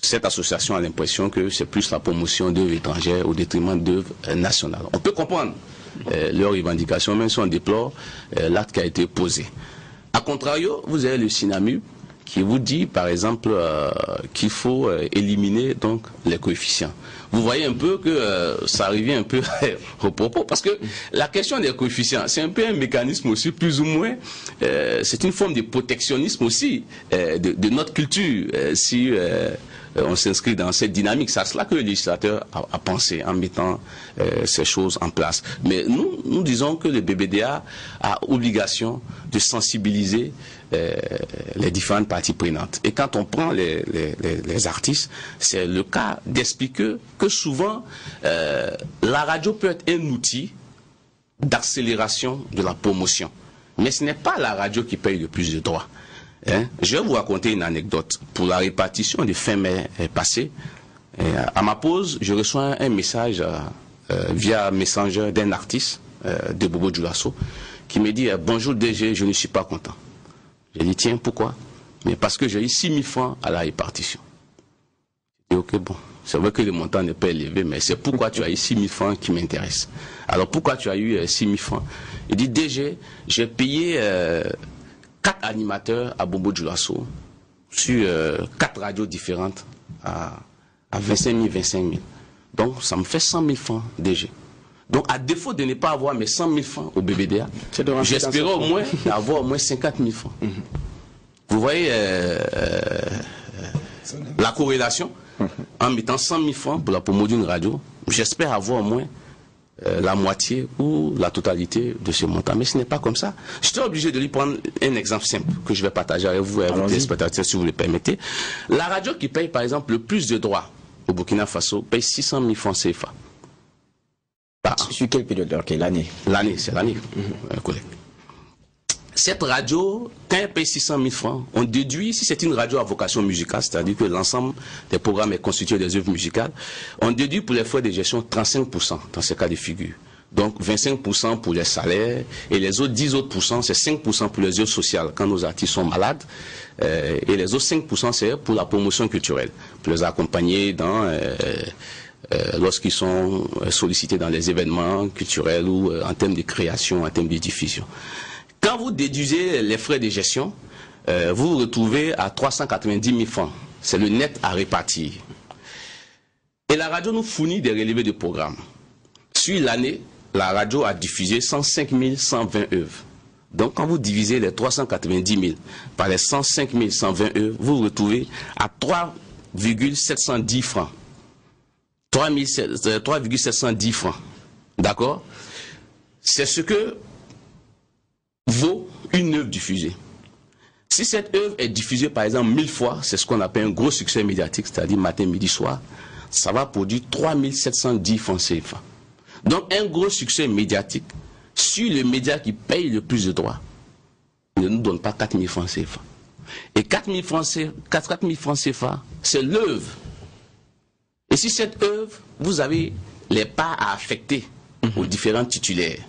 Speaker 3: Cette association a l'impression que c'est plus la promotion d'œuvres étrangères au détriment d'œuvres nationales. On peut comprendre leurs revendications, même si on déplore l'acte qui a été posé. A contrario, vous avez le SINAMU qui vous dit, par exemple, qu'il faut éliminer donc les coefficients. Vous voyez un peu que ça revient un peu au propos, parce que la question des coefficients, c'est un peu un mécanisme aussi, plus ou moins, c'est une forme de protectionnisme aussi de notre culture, si on s'inscrit dans cette dynamique. C'est à cela que le législateur a pensé en mettant ces choses en place. Mais nous disons que le BBDA a obligation de sensibiliser les différentes parties prenantes. Et quand on prend les artistes, c'est le cas d'expliquer que souvent la radio peut être un outil d'accélération de la promotion. Mais ce n'est pas la radio qui paye le plus de droits. Je vais vous raconter une anecdote. Pour la répartition de fin mai passé, à ma pause, je reçois un message via Messenger d'un artiste de Bobo Dioulasso qui me dit « Bonjour DG, je ne suis pas content ». J'ai dit « Tiens, pourquoi ?» Mais parce que j'ai eu 6 000 francs à la répartition. J'ai dit « Ok, bon, c'est vrai que le montant n'est pas élevé, mais c'est pourquoi tu as eu 6 000 francs qui m'intéresse. Alors pourquoi tu as eu 6 000 francs ?» Il dit « DG, j'ai payé 4 animateurs à Bobo Dioulasso sur 4 radios différentes à 25 000. Donc ça me fait 100 000 francs DG. Donc à défaut de ne pas avoir mes 100 000 francs au BBDA, j'espérais au moins avoir au moins 50 000 francs. Vous voyez la corrélation en mettant 100 000 francs pour la promo d'une radio, j'espère avoir au moins la moitié ou la totalité de ce montant. Mais ce n'est pas comme ça. Je suis obligé de lui prendre un exemple simple que je vais partager avec vous et avec les spectateurs si vous le permettez. La radio qui paye par exemple le plus de droits au Burkina Faso paye 600 000 francs CFA.
Speaker 8: Sur quelle période? L'année?
Speaker 3: L'année, c'est l'année. Cette radio, quand elle paye 600 000 francs, on déduit, si c'est une radio à vocation musicale, c'est-à-dire que l'ensemble des programmes est constitué des œuvres musicales, on déduit pour les frais de gestion 35% dans ces cas de figure. Donc 25% pour les salaires et les autres 10 autres %, c'est 5% pour les œuvres sociales quand nos artistes sont malades et les autres 5% c'est pour la promotion culturelle, pour les accompagner dans lorsqu'ils sont sollicités dans les événements culturels ou en termes de création, en termes de diffusion. Quand vous déduisez les frais de gestion, vous vous retrouvez à 390 000 francs. C'est le net à répartir. Et la radio nous fournit des relevés de programmes. Sur l'année, la radio a diffusé 105 120 œuvres. Donc quand vous divisez les 390 000 par les 105 120 œuvres, vous vous retrouvez à 3 3,710 francs. 3,710 francs. D'accord? C'est ce que vaut une œuvre diffusée. Si cette œuvre est diffusée par exemple 1000 fois, c'est ce qu'on appelle un gros succès médiatique, c'est-à-dire matin, midi, soir, ça va produire 3710 francs CFA. Donc un gros succès médiatique sur le média qui paye le plus de droits ne nous donne pas 4000 francs CFA. Et 4000 francs CFA, c'est l'œuvre. Et si cette œuvre, vous avez les parts à affecter aux différents titulaires.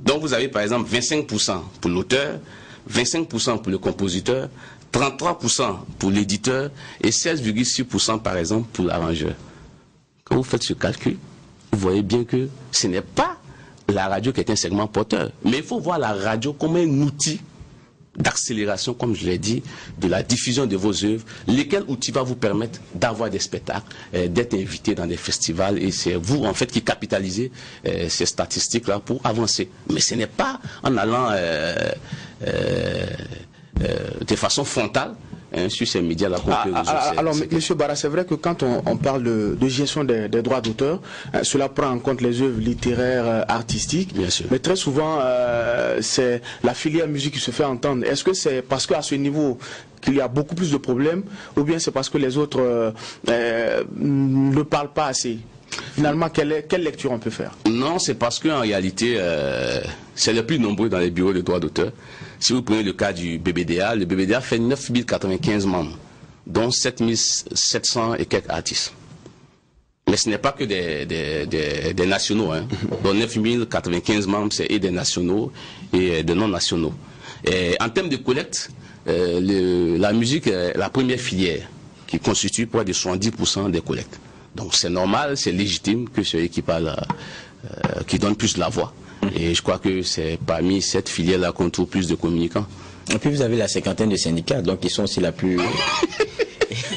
Speaker 3: Donc vous avez par exemple 25% pour l'auteur, 25% pour le compositeur, 33% pour l'éditeur et 16,6% par exemple pour l'arrangeur. Quand vous faites ce calcul, vous voyez bien que ce n'est pas la radio qui est un segment porteur, mais il faut voir la radio comme un outil d'accélération, comme je l'ai dit, de la diffusion de vos œuvres, lesquels outils va vous permettre d'avoir des spectacles, d'être invité dans des festivals, et c'est vous en fait qui capitalisez ces statistiques-là pour avancer. Mais ce n'est pas en allant de façon frontale sur ces médias-là.
Speaker 11: Alors, M. Barra, c'est vrai que quand on parle de gestion des droits d'auteur, cela prend en compte les œuvres littéraires, artistiques.
Speaker 3: Bien sûr.
Speaker 11: Mais très souvent, c'est la filière musique qui se fait entendre. Est-ce que c'est parce qu'à ce niveau qu'il y a beaucoup plus de problèmes, ou bien c'est parce que les autres ne parlent pas assez? Finalement, quelle lecture on peut faire? Non, c'est parce qu'en réalité, c'est le plus nombreux dans les bureaux de droits d'auteur. Si vous prenez le cas du BBDA, le BBDA fait 9095 membres, dont 7700 et quelques artistes. Mais ce n'est pas que des nationaux. Hein. Donc 9095 membres, c'est et des nationaux et des non-nationaux. En termes de collecte, la musique est la première filière qui constitue près de 70% des collectes. Donc c'est normal, c'est légitime que celui qui parle, qui donne plus la voix. Et je crois que c'est parmi cette filière-là qu'on trouve plus de communicants.
Speaker 8: Et puis vous avez la cinquantaine de syndicats, donc ils sont aussi la plus...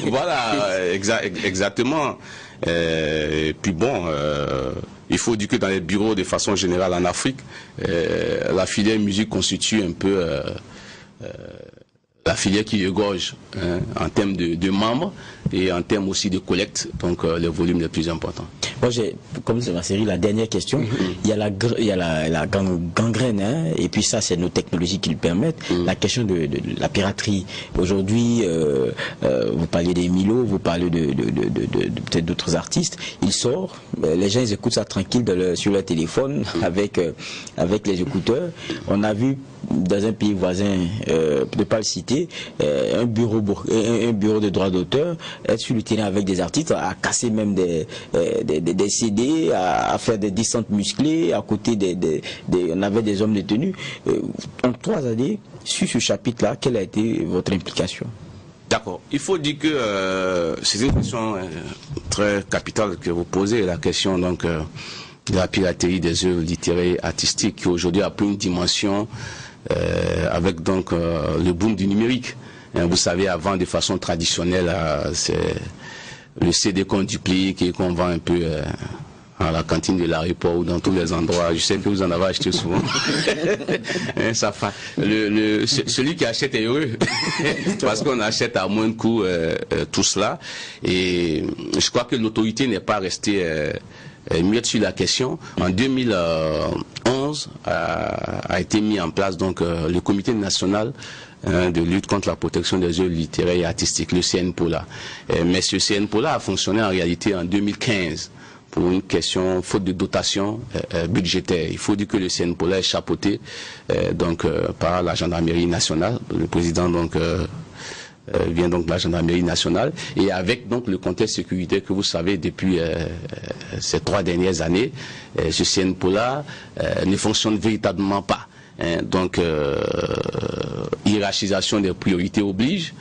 Speaker 3: Voilà, exactement. Et puis bon, il faut dire que dans les bureaux de façon générale en Afrique, la filière musique constitue un peu... la filière qui égorge en termes de membres et en termes aussi de collecte, donc le volume le plus important.
Speaker 8: Moi, comme c'est ma série, la dernière question, il y a la gangrène, hein, et puis ça, c'est nos technologies qui le permettent. La question de la piraterie. Aujourd'hui, vous parliez des Milo, vous parlez de peut-être d'autres artistes. Il sort, les gens ils écoutent ça tranquille sur leur téléphone avec les écouteurs. On a vu dans un pays voisin, ne pas le citer, un bureau de droit d'auteur être sur le terrain avec des artistes, à casser même des CD, à faire des descentes musclées, à côté on avait des hommes détenus. En 3 années, sur ce chapitre-là, quelle a été votre implication?
Speaker 3: D'accord. Il faut dire que c'est une question très capitale que vous posez, la question donc de la piraterie des œuvres littéraires et artistiques qui aujourd'hui a pris une dimension avec donc le boom du numérique. Vous savez, avant, de façon traditionnelle, c'est le CD qu'on duplique et qu'on vend un peu à la cantine de l'aéroport ou dans tous les endroits. Je sais que vous en avez acheté souvent. Celui qui achète est heureux parce qu'on achète à moins de coût tout cela. Et je crois que l'autorité n'est pas restée muette sur la question. En 2011 a été mis en place donc le comité national de lutte contre la protection des œuvres littéraires et artistiques, le CNPOLA. Mais ce CNPOLA a fonctionné en réalité en 2015 pour une question faute de dotation budgétaire. Il faut dire que le CNPOLA est chapeauté par la gendarmerie nationale. Le président donc vient donc de la gendarmerie nationale, et avec donc le contexte sécuritaire que vous savez depuis ces 3 dernières années, ce CNPOLA ne fonctionne véritablement pas. Donc hiérarchisation des priorités oblige.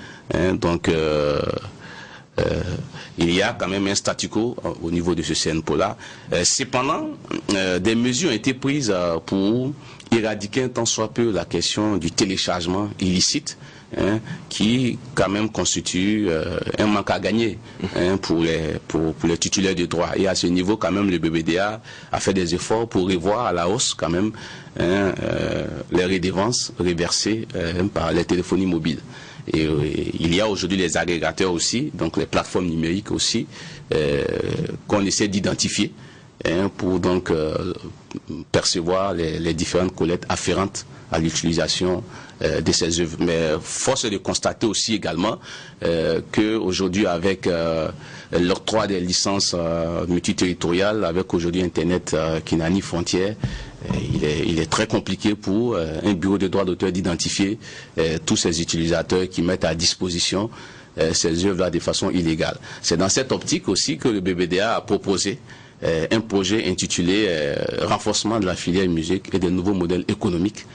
Speaker 3: Il y a quand même un statu quo au niveau de ce CNPOLA. Cependant, des mesures ont été prises pour éradiquer un tant soit peu la question du téléchargement illicite, qui quand même constitue un manque à gagner pour les titulaires de droit. Et à ce niveau, quand même, le BBDA a fait des efforts pour revoir à la hausse quand même les redevances reversées par les téléphonies mobiles. Et il y a aujourd'hui les agrégateurs aussi, donc les plateformes numériques aussi, qu'on essaie d'identifier pour donc percevoir les différentes collectes afférentes à l'utilisation de ces œuvres. Mais force est de constater aussi également qu'aujourd'hui, avec l'octroi des licences multiterritoriales, avec aujourd'hui Internet qui n'a ni frontières, il est très compliqué pour un bureau de droit d'auteur d'identifier tous ces utilisateurs qui mettent à disposition ces œuvres-là de façon illégale. C'est dans cette optique aussi que le BBDA a proposé un projet intitulé Renforcement de la filière musique et des nouveaux modèles économiques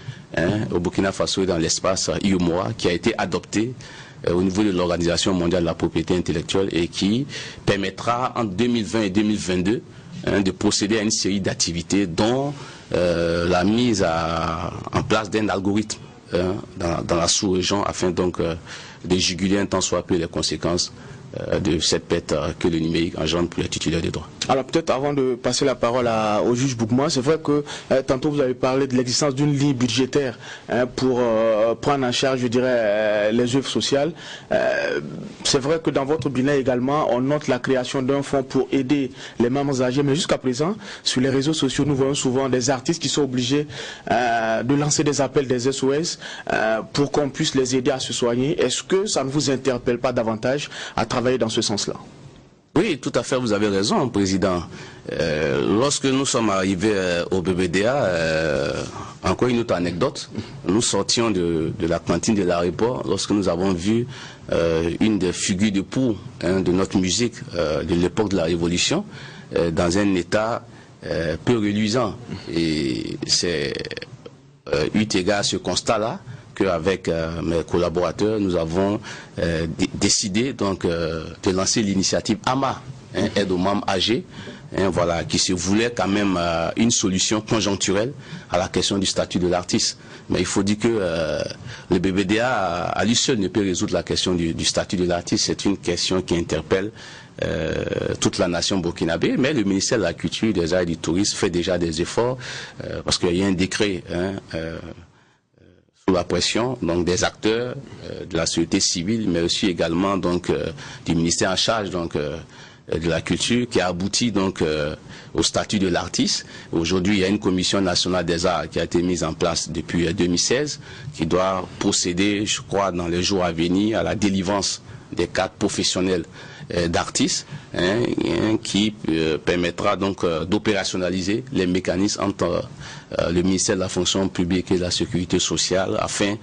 Speaker 3: au Burkina Faso et dans l'espace IUMOA, qui a été adopté au niveau de l'Organisation mondiale de la propriété intellectuelle et qui permettra entre 2020 et 2022 de procéder à une série d'activités dont la mise en place d'un algorithme dans la sous-région afin donc de juguler un tant soit peu les conséquences de cette perte que le numérique engendre pour les titulaires des droits.
Speaker 11: Alors peut-être avant de passer la parole au juge Boukma, c'est vrai que tantôt vous avez parlé de l'existence d'une ligne budgétaire pour prendre en charge, je dirais, les œuvres sociales. C'est vrai que dans votre bilan également, on note la création d'un fonds pour aider les membres âgés, mais jusqu'à présent, sur les réseaux sociaux, nous voyons souvent des artistes qui sont obligés de lancer des appels des SOS pour qu'on puisse les aider à se soigner. Est-ce que ça ne vous interpelle pas davantage à travailler dans ce sens-là?
Speaker 3: Oui, tout à fait, vous avez raison, Président. Lorsque nous sommes arrivés au BBDA, encore une autre anecdote, nous sortions de la cantine de l'aéroport lorsque nous avons vu une des figures de proue de notre musique de l'époque de la Révolution dans un état peu reluisant. Et c'est eu égard à ce constat-là qu'avec mes collaborateurs, nous avons décidé donc de lancer l'initiative AMA, aide aux membres âgés, voilà, qui se voulait quand même une solution conjoncturelle à la question du statut de l'artiste. Mais il faut dire que le BBDA à lui seul ne peut résoudre la question du statut de l'artiste. C'est une question qui interpelle toute la nation burkinabé, mais le ministère de la Culture, des Arts et du Tourisme fait déjà des efforts parce qu'il y a un décret sous la pression donc des acteurs de la société civile, mais aussi également donc du ministère en charge donc de la culture qui a abouti donc au statut de l'artiste. Aujourd'hui, il y a une commission nationale des arts qui a été mise en place depuis 2016 qui doit procéder, je crois, dans les jours à venir à la délivrance des cartes professionnelles d'artistes qui permettra donc d'opérationnaliser les mécanismes entre le ministère de la fonction publique et de la sécurité sociale afin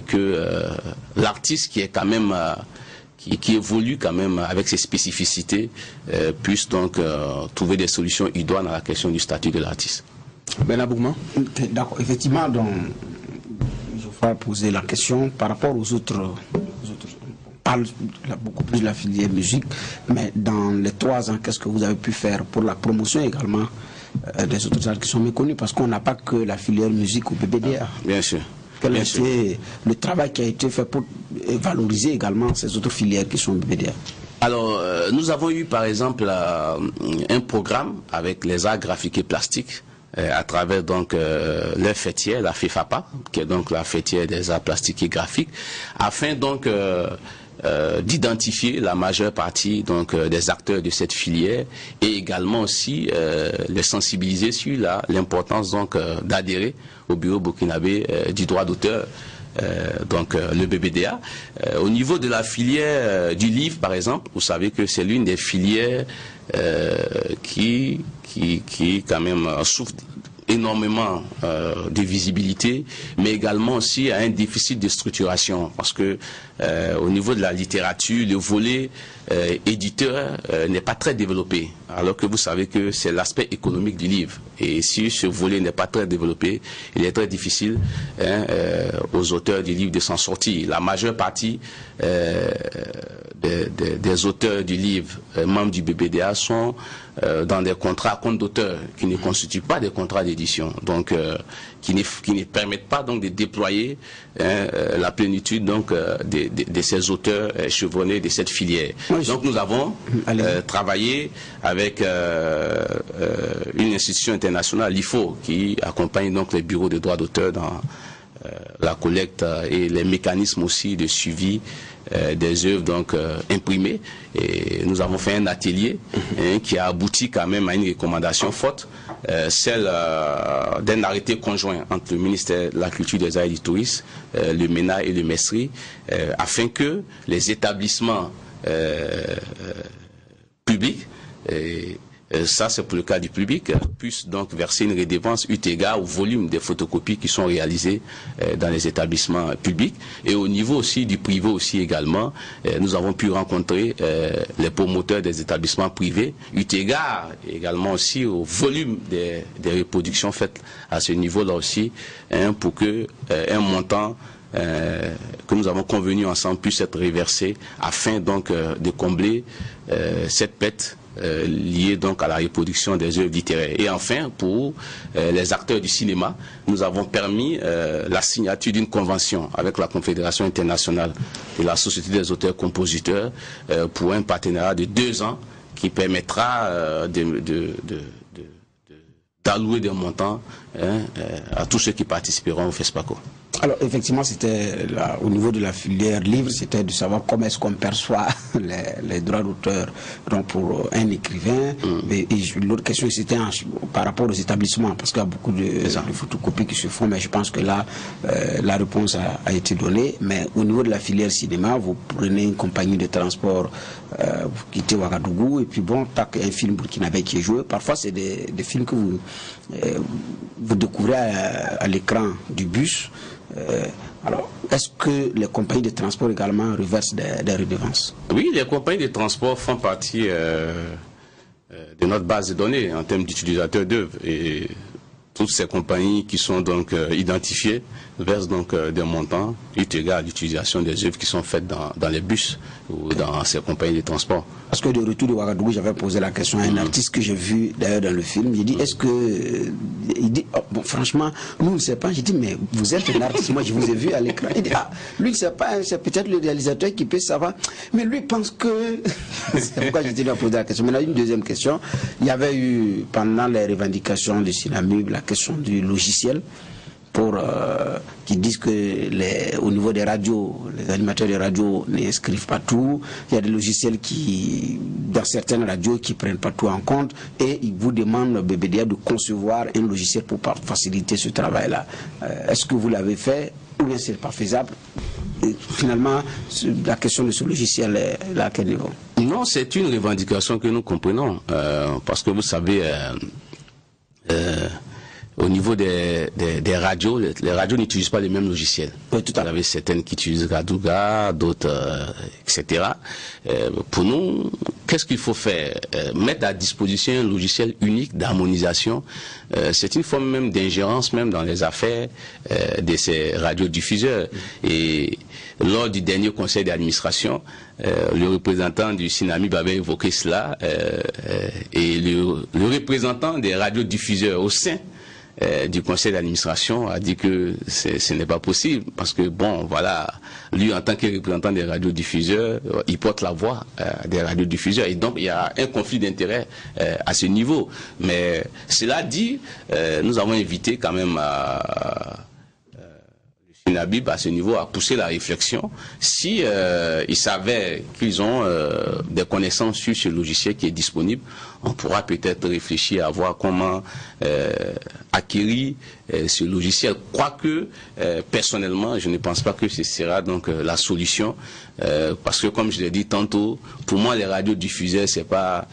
Speaker 3: que l'artiste qui est quand même qui évolue quand même avec ses spécificités puisse donc trouver des solutions idoines à la question du statut de l'artiste.
Speaker 11: Ben Aboukma.
Speaker 5: D'accord, effectivement, donc je vais poser la question par rapport aux autres parle beaucoup plus de la filière musique, mais dans les 3 ans, qu'est-ce que vous avez pu faire pour la promotion également des autres arts qui sont méconnus, parce qu'on n'a pas que la filière musique au BBDA.
Speaker 3: Bien sûr.
Speaker 5: Quel a été le travail qui a été fait pour valoriser également ces autres filières qui sont au BBDA?
Speaker 3: Alors, nous avons eu par exemple un programme avec les arts graphiques et plastiques à travers donc leur fêtière, la FEFAPA, qui est donc la fêtière des arts plastiques et graphiques, afin donc d'identifier la majeure partie donc des acteurs de cette filière et également aussi les sensibiliser sur l'importance donc d'adhérer au bureau burkinabé du droit d'auteur, donc le BBDA. Au niveau de la filière du livre par exemple, vous savez que c'est l'une des filières qui quand même souffre énormément de visibilité, mais également aussi à un déficit de structuration, parce que au niveau de la littérature, le volet éditeur n'est pas très développé, alors que vous savez que c'est l'aspect économique du livre. Et si ce volet n'est pas très développé, il est très difficile aux auteurs du livre de s'en sortir. La majeure partie des auteurs du livre, membres du BBDA, sont dans des contrats à compte d'auteur qui ne constituent pas des contrats d'édition, donc qui ne permettent pas donc de déployer la plénitude donc de ces auteurs chevronnés de cette filière. Oui, donc nous avons travaillé avec une institution internationale, l'IFO, qui accompagne donc les bureaux de droits d'auteur dans la collecte et les mécanismes aussi de suivi des œuvres donc imprimées. Et nous avons fait un atelier qui a abouti quand même à une recommandation forte, celle d'un arrêté conjoint entre le ministère de la Culture, des Arts et du Tourisme, le MENA et le MESRI, afin que les établissements publics, ça c'est pour le cas du public, puissent donc verser une redevance eu égard au volume des photocopies qui sont réalisées dans les établissements publics. Et au niveau aussi du privé aussi également, nous avons pu rencontrer les promoteurs des établissements privés, eu égard également aussi au volume des reproductions faites à ce niveau-là aussi, pour que un montant que nous avons convenu ensemble puisse être reversé afin donc de combler cette perte liée donc à la reproduction des œuvres littéraires. Et enfin, pour les acteurs du cinéma, nous avons permis la signature d'une convention avec la Confédération internationale de la Société des auteurs-compositeurs pour un partenariat de 2 ans qui permettra d'allouer des montants à tous ceux qui participeront au FESPACO.
Speaker 5: Alors effectivement, c'était au niveau de la filière livre, c'était de savoir comment est-ce qu'on perçoit les droits d'auteur pour un écrivain. Mais l'autre question c'était par rapport aux établissements, parce qu'il y a beaucoup de photocopies qui se font, mais je pense que là la réponse a été donnée. Mais au niveau de la filière cinéma, vous prenez une compagnie de transport, vous quittez Ouagadougou, et puis bon, tac, un film burkinabé qui est joué. Parfois c'est des films que vous découvrez à l'écran du bus. Alors, est-ce que les compagnies de transport également reversent des redevances? Oui,
Speaker 3: les compagnies de transport font partie de notre base de données en termes d'utilisateurs d'œuvres. Et toutes ces compagnies qui sont donc identifiées versent donc des montants eu égard à l'utilisation des œuvres qui sont faites dans les bus ou dans ces compagnies de transport. Parce que de retour de Ouagadougou, j'avais posé la question à un artiste que j'ai vu d'ailleurs dans le film. J'ai dit, est-ce que... Il dit, oh, bon, franchement, nous on ne sait pas. J'ai dit, mais vous êtes un artiste, moi je vous ai vu à l'écran. Il dit, ah, lui il ne sait pas, c'est peut-être le réalisateur qui peut savoir. Mais lui pense que... C'est pourquoi j'ai dit à poser la question. Maintenant, une deuxième question. Il y avait eu, pendant les revendications du Sinamub, la question du logiciel. Qui disent que au niveau des radios, les animateurs de radio n'inscrivent pas tout. Il y a des logiciels dans certaines radios qui ne prennent pas tout en compte, et ils vous demandent, BBDA, de concevoir un logiciel pour faciliter ce travail-là. Est-ce que vous l'avez fait ou bien c'est pas faisable? Et finalement, la question de ce logiciel est à quel niveau? Non, c'est une revendication que nous comprenons, parce que vous savez... au niveau des radios, les radios n'utilisent pas les mêmes logiciels. Oui, tout à fait. Vous avez certaines qui utilisent Radouga, d'autres, etc. Pour nous, qu'est-ce qu'il faut faire? Mettre à disposition un logiciel unique d'harmonisation. C'est une forme même d'ingérence même dans les affaires de ces radiodiffuseurs. Et lors du dernier conseil d'administration, le représentant du Sinamib avait évoqué cela, et le représentant des radiodiffuseurs au sein du conseil d'administration a dit que ce n'est pas possible, parce que bon, voilà, lui en tant que représentant des radiodiffuseurs, il porte la voix des radiodiffuseurs, et donc il y a un conflit d'intérêts à ce niveau. Mais cela dit, nous avons invité quand même le Sinamib à ce niveau à pousser la réflexion. Si il s'avère qu'ils ont des connaissances sur ce logiciel qui est disponible, on pourra peut-être réfléchir à voir comment acquérir ce logiciel. Quoique, personnellement, je ne pense pas que ce sera donc la solution, parce que comme je l'ai dit tantôt, pour moi les radiodiffuseurs c'est pas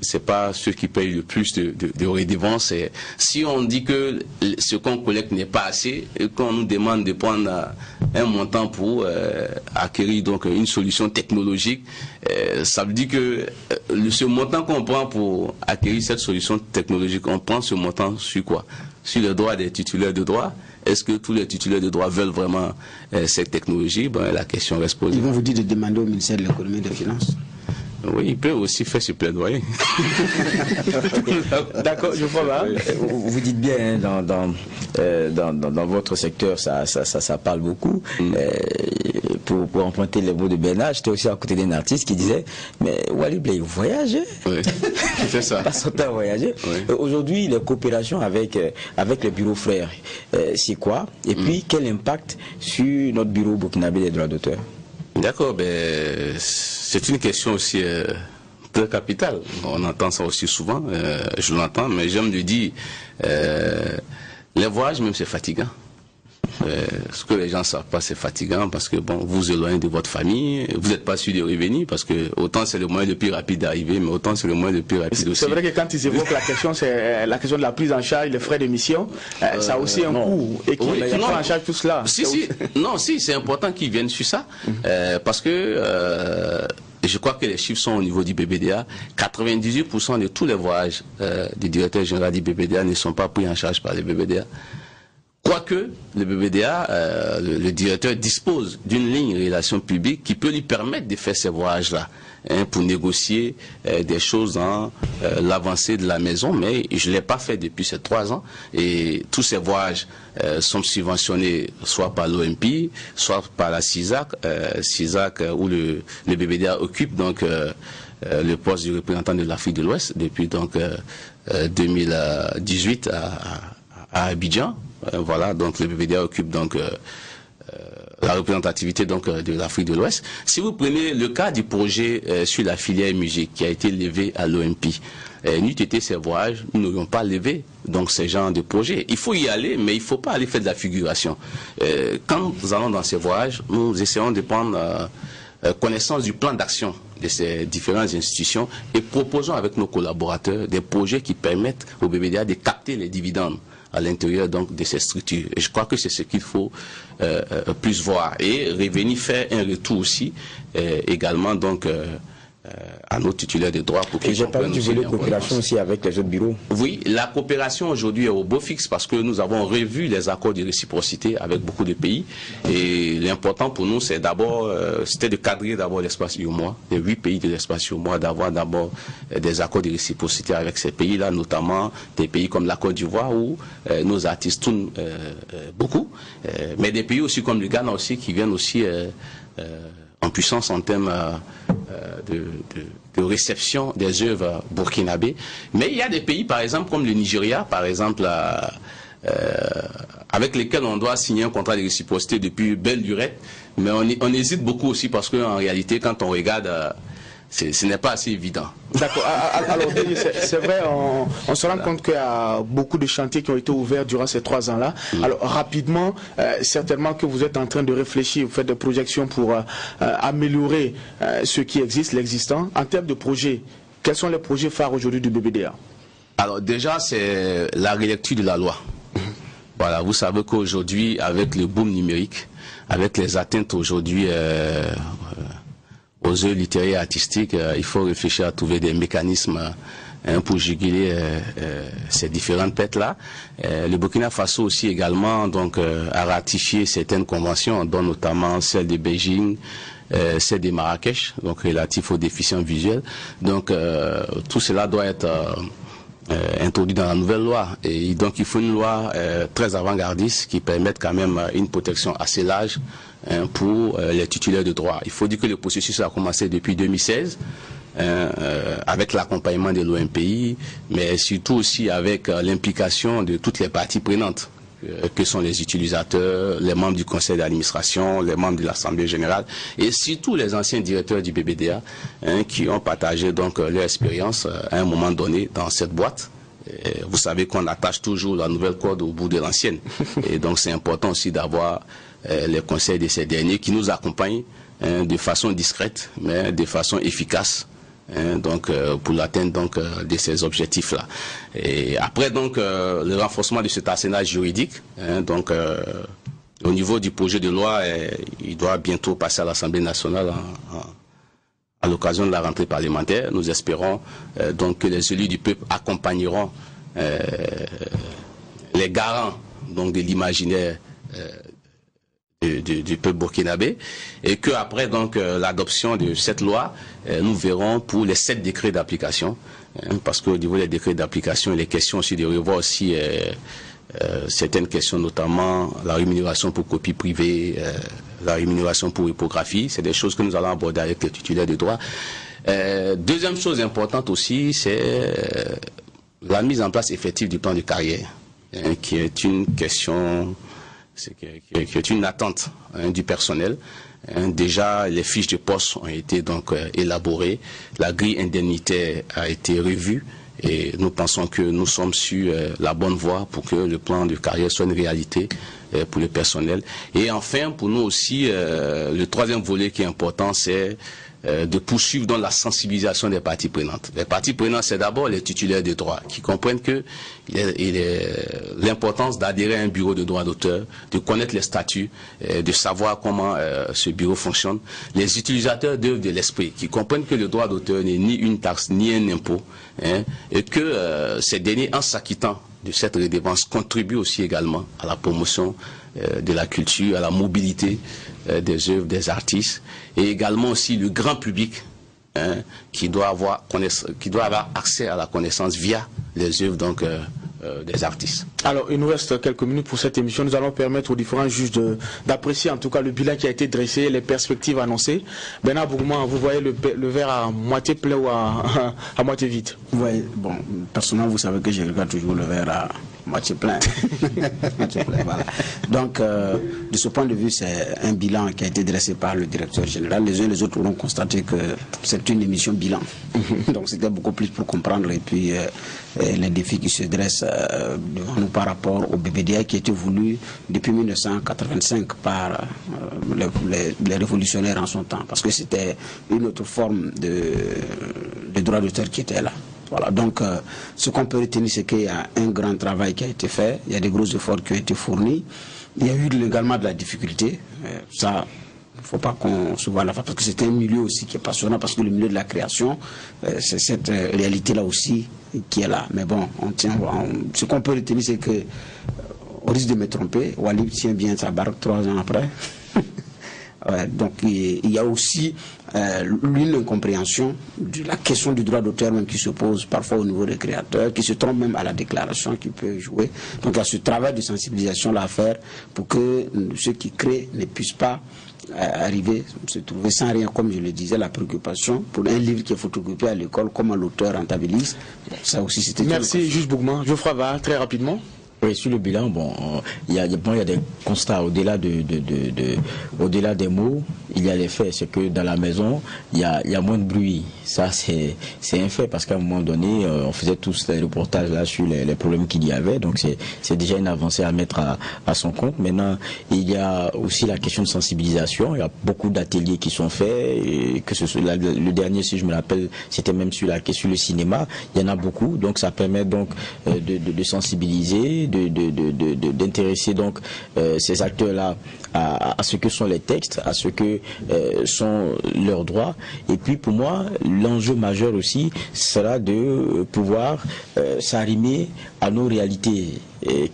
Speaker 3: c'est pas ceux qui payent le plus de redevances. Si on dit que ce qu'on collecte n'est pas assez et qu'on nous demande de prendre un montant pour acquérir donc une solution technologique, ça veut dire que ce montant qu'on prend pour acquérir cette solution technologique, on prend ce montant sur quoi? Sur le droit des titulaires de droit. Est-ce que tous les titulaires de droit veulent vraiment cette technologie? Ben, la question reste posée. Ils vont vous dire de demander au ministère de l'économie et des finances. Oui, ils peuvent aussi faire ce plaidoyer.
Speaker 8: D'accord, je vois là. Vous dites bien, dans votre secteur, ça parle beaucoup. pour emprunter les mots de Bernard, j'étais aussi à côté d'un artiste qui disait, mais Wally Blay voyageait.
Speaker 3: Oui, c'est ça.
Speaker 8: Pas son temps à voyager. Oui. Aujourd'hui, les coopérations avec les bureaux frères, c'est quoi? Et puis, quel impact sur notre bureau burkinabé des droits d'auteur?
Speaker 3: D'accord, c'est une question aussi très capitale. On entend ça aussi souvent, je l'entends, mais j'aime le dire, les voyages même c'est fatigant. Ce que les gens ne savent pas, c'est fatigant parce que bon, vous éloignez de votre famille, vous n'êtes pas sûr de revenir parce que autant c'est le moyen le plus rapide d'arriver, mais autant c'est le moyen le plus rapide aussi.
Speaker 11: C'est vrai que quand ils évoquent la question, c'est la question de la prise en charge, les frais de mission, ça a aussi un coût et qui prend en charge tout cela.
Speaker 3: Si, c'est important qu'ils viennent sur ça parce que je crois que les chiffres sont au niveau du BBDA. 98% de tous les voyages du directeur général du BBDA ne sont pas pris en charge par le BBDA. Quoique le BBDA, le directeur dispose d'une ligne de relations publiques qui peut lui permettre de faire ces voyages-là, pour négocier des choses dans l'avancée de la maison, mais je ne l'ai pas fait depuis ces 3 ans. Et tous ces voyages sont subventionnés soit par l'OMP, soit par la CISAC, où le BBDA occupe donc le poste du représentant de l'Afrique de l'Ouest depuis donc 2018 à Abidjan. Voilà, donc le BBDA occupe donc la représentativité donc de l'Afrique de l'Ouest. Si vous prenez le cas du projet sur la filière musique qui a été levé à l'OMP, n'eût été ces voyages, nous n'aurions pas levé donc ces genres de projets. Il faut y aller, mais il ne faut pas aller faire de la figuration. Quand nous allons dans ces voyages, nous essayons de prendre connaissance du plan d'action de ces différentes institutions et proposons avec nos collaborateurs des projets qui permettent au BBDA de capter les dividendes à l'intérieur donc de ces structures. Et je crois que c'est ce qu'il faut plus voir et revenir faire un retour aussi également donc à nos titulaires de droits pour qu'ils
Speaker 8: comprennent aussi la coopération aussi avec les autres bureaux.
Speaker 3: Oui, la coopération aujourd'hui est au beau fixe parce que nous avons revu les accords de réciprocité avec beaucoup de pays et l'important pour nous c'est d'abord c'était de cadrer d'abord l'espace UEMOA, les 8 pays de l'espace UEMOA, d'avoir d'abord des accords de réciprocité avec ces pays-là, notamment des pays comme la Côte d'Ivoire où nos artistes tournent beaucoup, mais des pays aussi comme le Ghana aussi qui viennent aussi en puissance en termes de réception des œuvres burkinabées. Mais il y a des pays, par exemple, comme le Nigeria, par exemple, avec lesquels on doit signer un contrat de réciprocité depuis belle lurette, mais on hésite beaucoup aussi parce qu'en réalité, quand on regarde, ce n'est pas assez évident.
Speaker 11: D'accord. Alors, c'est vrai, on se rend compte qu'il y a beaucoup de chantiers qui ont été ouverts durant ces 3 ans-là. Alors, rapidement, certainement que vous êtes en train de réfléchir, vous faites des projections pour améliorer ce qui existe, l'existant. En termes de projets, quels sont les projets phares aujourd'hui du BBDA?
Speaker 3: Alors, déjà, c'est la relecture de la loi. Voilà, vous savez qu'aujourd'hui, avec le boom numérique, avec les atteintes aujourd'hui aux œuvres littéraires et artistiques, il faut réfléchir à trouver des mécanismes pour juguler ces différentes pertes-là. Le Burkina Faso aussi également donc a ratifié certaines conventions, dont notamment celle de Beijing, celle de Marrakech, donc relatif aux déficients visuels. Donc tout cela doit être introduit dans la nouvelle loi. Et donc il faut une loi très avant-gardiste qui permette quand même une protection assez large pour les titulaires de droit. Il faut dire que le processus a commencé depuis 2016 avec l'accompagnement de l'OMPI, mais surtout aussi avec l'implication de toutes les parties prenantes, que sont les utilisateurs, les membres du conseil d'administration, les membres de l'Assemblée générale, et surtout les anciens directeurs du BBDA qui ont partagé donc leur expérience à un moment donné dans cette boîte. Vous savez qu'on attache toujours la nouvelle corde au bout de l'ancienne. Et donc c'est important aussi d'avoir les conseils de ces derniers qui nous accompagnent de façon discrète, mais de façon efficace. Donc pour l'atteinte donc de ces objectifs là. Et après donc le renforcement de cet arsenal juridique, donc au niveau du projet de loi, il doit bientôt passer à l'Assemblée nationale à l'occasion de la rentrée parlementaire. Nous espérons donc que les élus du peuple accompagneront les garants donc de l'imaginaire du peuple burkinabé, et que après donc l'adoption de cette loi, nous verrons pour les 7 décrets d'application, parce qu'au niveau des décrets d'application, il est question aussi de revoir aussi certaines questions, notamment la rémunération pour copie privée, la rémunération pour hypographie. C'est des choses que nous allons aborder avec les titulaires de droit. Deuxième chose importante aussi, c'est la mise en place effective du plan de carrière, qui est une question, qui est une attente du personnel. Déjà, les fiches de poste ont été donc élaborées, la grille indemnitaire a été revue et nous pensons que nous sommes sur la bonne voie pour que le plan de carrière soit une réalité pour le personnel. Et enfin, pour nous aussi, le troisième volet qui est important, c'est de poursuivre dans la sensibilisation des parties prenantes. Les parties prenantes, c'est d'abord les titulaires de droit qui comprennent que l'importance d'adhérer à un bureau de droit d'auteur, de connaître les statuts, de savoir comment ce bureau fonctionne. Les utilisateurs d'œuvres de l'esprit qui comprennent que le droit d'auteur n'est ni une taxe ni un impôt, et que ces derniers, en s'acquittant de cette redevance, contribuent aussi également à la promotion de la culture, à la mobilité des œuvres des artistes, et également aussi le grand public qui doit avoir accès à la connaissance via les œuvres donc des artistes.
Speaker 11: Alors, il nous reste quelques minutes pour cette émission. Nous allons permettre aux différents juges d'apprécier en tout cas le bilan qui a été dressé, les perspectives annoncées. Bernard Bougman, vous voyez le verre à moitié plein ou à moitié vide?
Speaker 5: Oui, bon, personnellement, vous savez que je regarde toujours le verre à moitié plein. Voilà. Donc, de ce point de vue, c'est un bilan qui a été dressé par le directeur général. Les uns et les autres auront constaté que c'est une émission bilan. Donc, c'était beaucoup plus pour comprendre et puis les défis qui se dressent devant nous par rapport au BBDA qui était voulu depuis 1985 par les révolutionnaires en son temps. Parce que c'était une autre forme de droit d'auteur qui était là. Voilà, donc ce qu'on peut retenir, c'est qu'il y a un grand travail qui a été fait, il y a des gros efforts qui ont été fournis, il y a eu également de la difficulté, ça, il ne faut pas qu'on se voit à la fin, parce que c'est un milieu aussi qui est passionnant, parce que le milieu de la création, c'est cette réalité-là aussi qui est là. Mais bon, ce qu'on peut retenir, c'est que, au risque de me tromper, Walib tient bien sa barque 3 ans après. Ouais, donc il y a aussi une incompréhension de la question du droit d'auteur même qui se pose parfois au niveau des créateurs, qui se trompent même à la déclaration qui peut jouer. Donc il y a ce travail de sensibilisation là à faire pour que ceux qui créent ne puissent pas arriver, se trouver sans rien, comme je le disais, la préoccupation pour un livre qui est photocopié à l'école, comment l'auteur rentabilise. Ça aussi c'était.
Speaker 11: Merci, juge Bougman. Geoffroy va très rapidement.
Speaker 8: Oui, sur le bilan, bon, il y a des constats au-delà au-delà des mots. Il y a les faits, c'est que dans la maison, il y a moins de bruit. Ça, c'est un fait parce qu'à un moment donné, on faisait tous les reportages là sur les problèmes qu'il y avait. Donc c'est déjà une avancée à mettre à son compte. Maintenant, il y a aussi la question de sensibilisation. Il y a beaucoup d'ateliers qui sont faits. Et que ce soit le dernier, si je me rappelle, c'était même sur le cinéma. Il y en a beaucoup. Donc ça permet donc de sensibiliser, d'intéresser donc ces acteurs-là à ce que sont les textes, à ce que sont leurs droits. Et puis pour moi, l'enjeu majeur aussi sera de pouvoir s'arrimer à nos réalités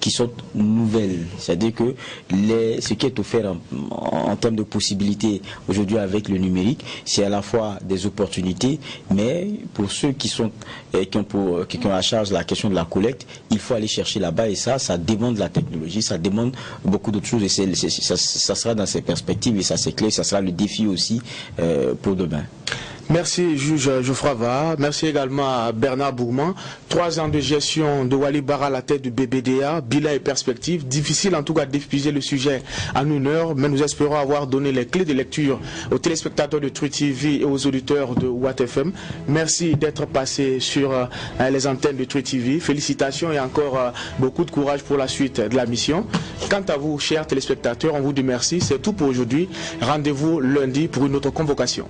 Speaker 8: qui sont nouvelles. C'est-à-dire que ce qui est offert en termes de possibilités aujourd'hui avec le numérique, c'est à la fois des opportunités, mais pour ceux qui ont à charge la question de la collecte, il faut aller chercher là-bas et ça demande de la technologie, ça demande beaucoup d'autres choses et ça sera dans ces perspectives et ça c'est clair, ça sera le défi aussi pour demain.
Speaker 11: Merci juge Geoffroy Vaha. Merci également à Bernard Bougman. 3 ans de gestion de Walib Bara à la tête du BBDA, bilan et perspective. Difficile en tout cas d'épuiser le sujet en 1 heure, mais nous espérons avoir donné les clés de lecture aux téléspectateurs de Truth TV et aux auditeurs de Watt FM. Merci d'être passé sur les antennes de Truth TV. Félicitations et encore beaucoup de courage pour la suite de la mission. Quant à vous, chers téléspectateurs, on vous dit merci. C'est tout pour aujourd'hui. Rendez-vous lundi pour une autre convocation.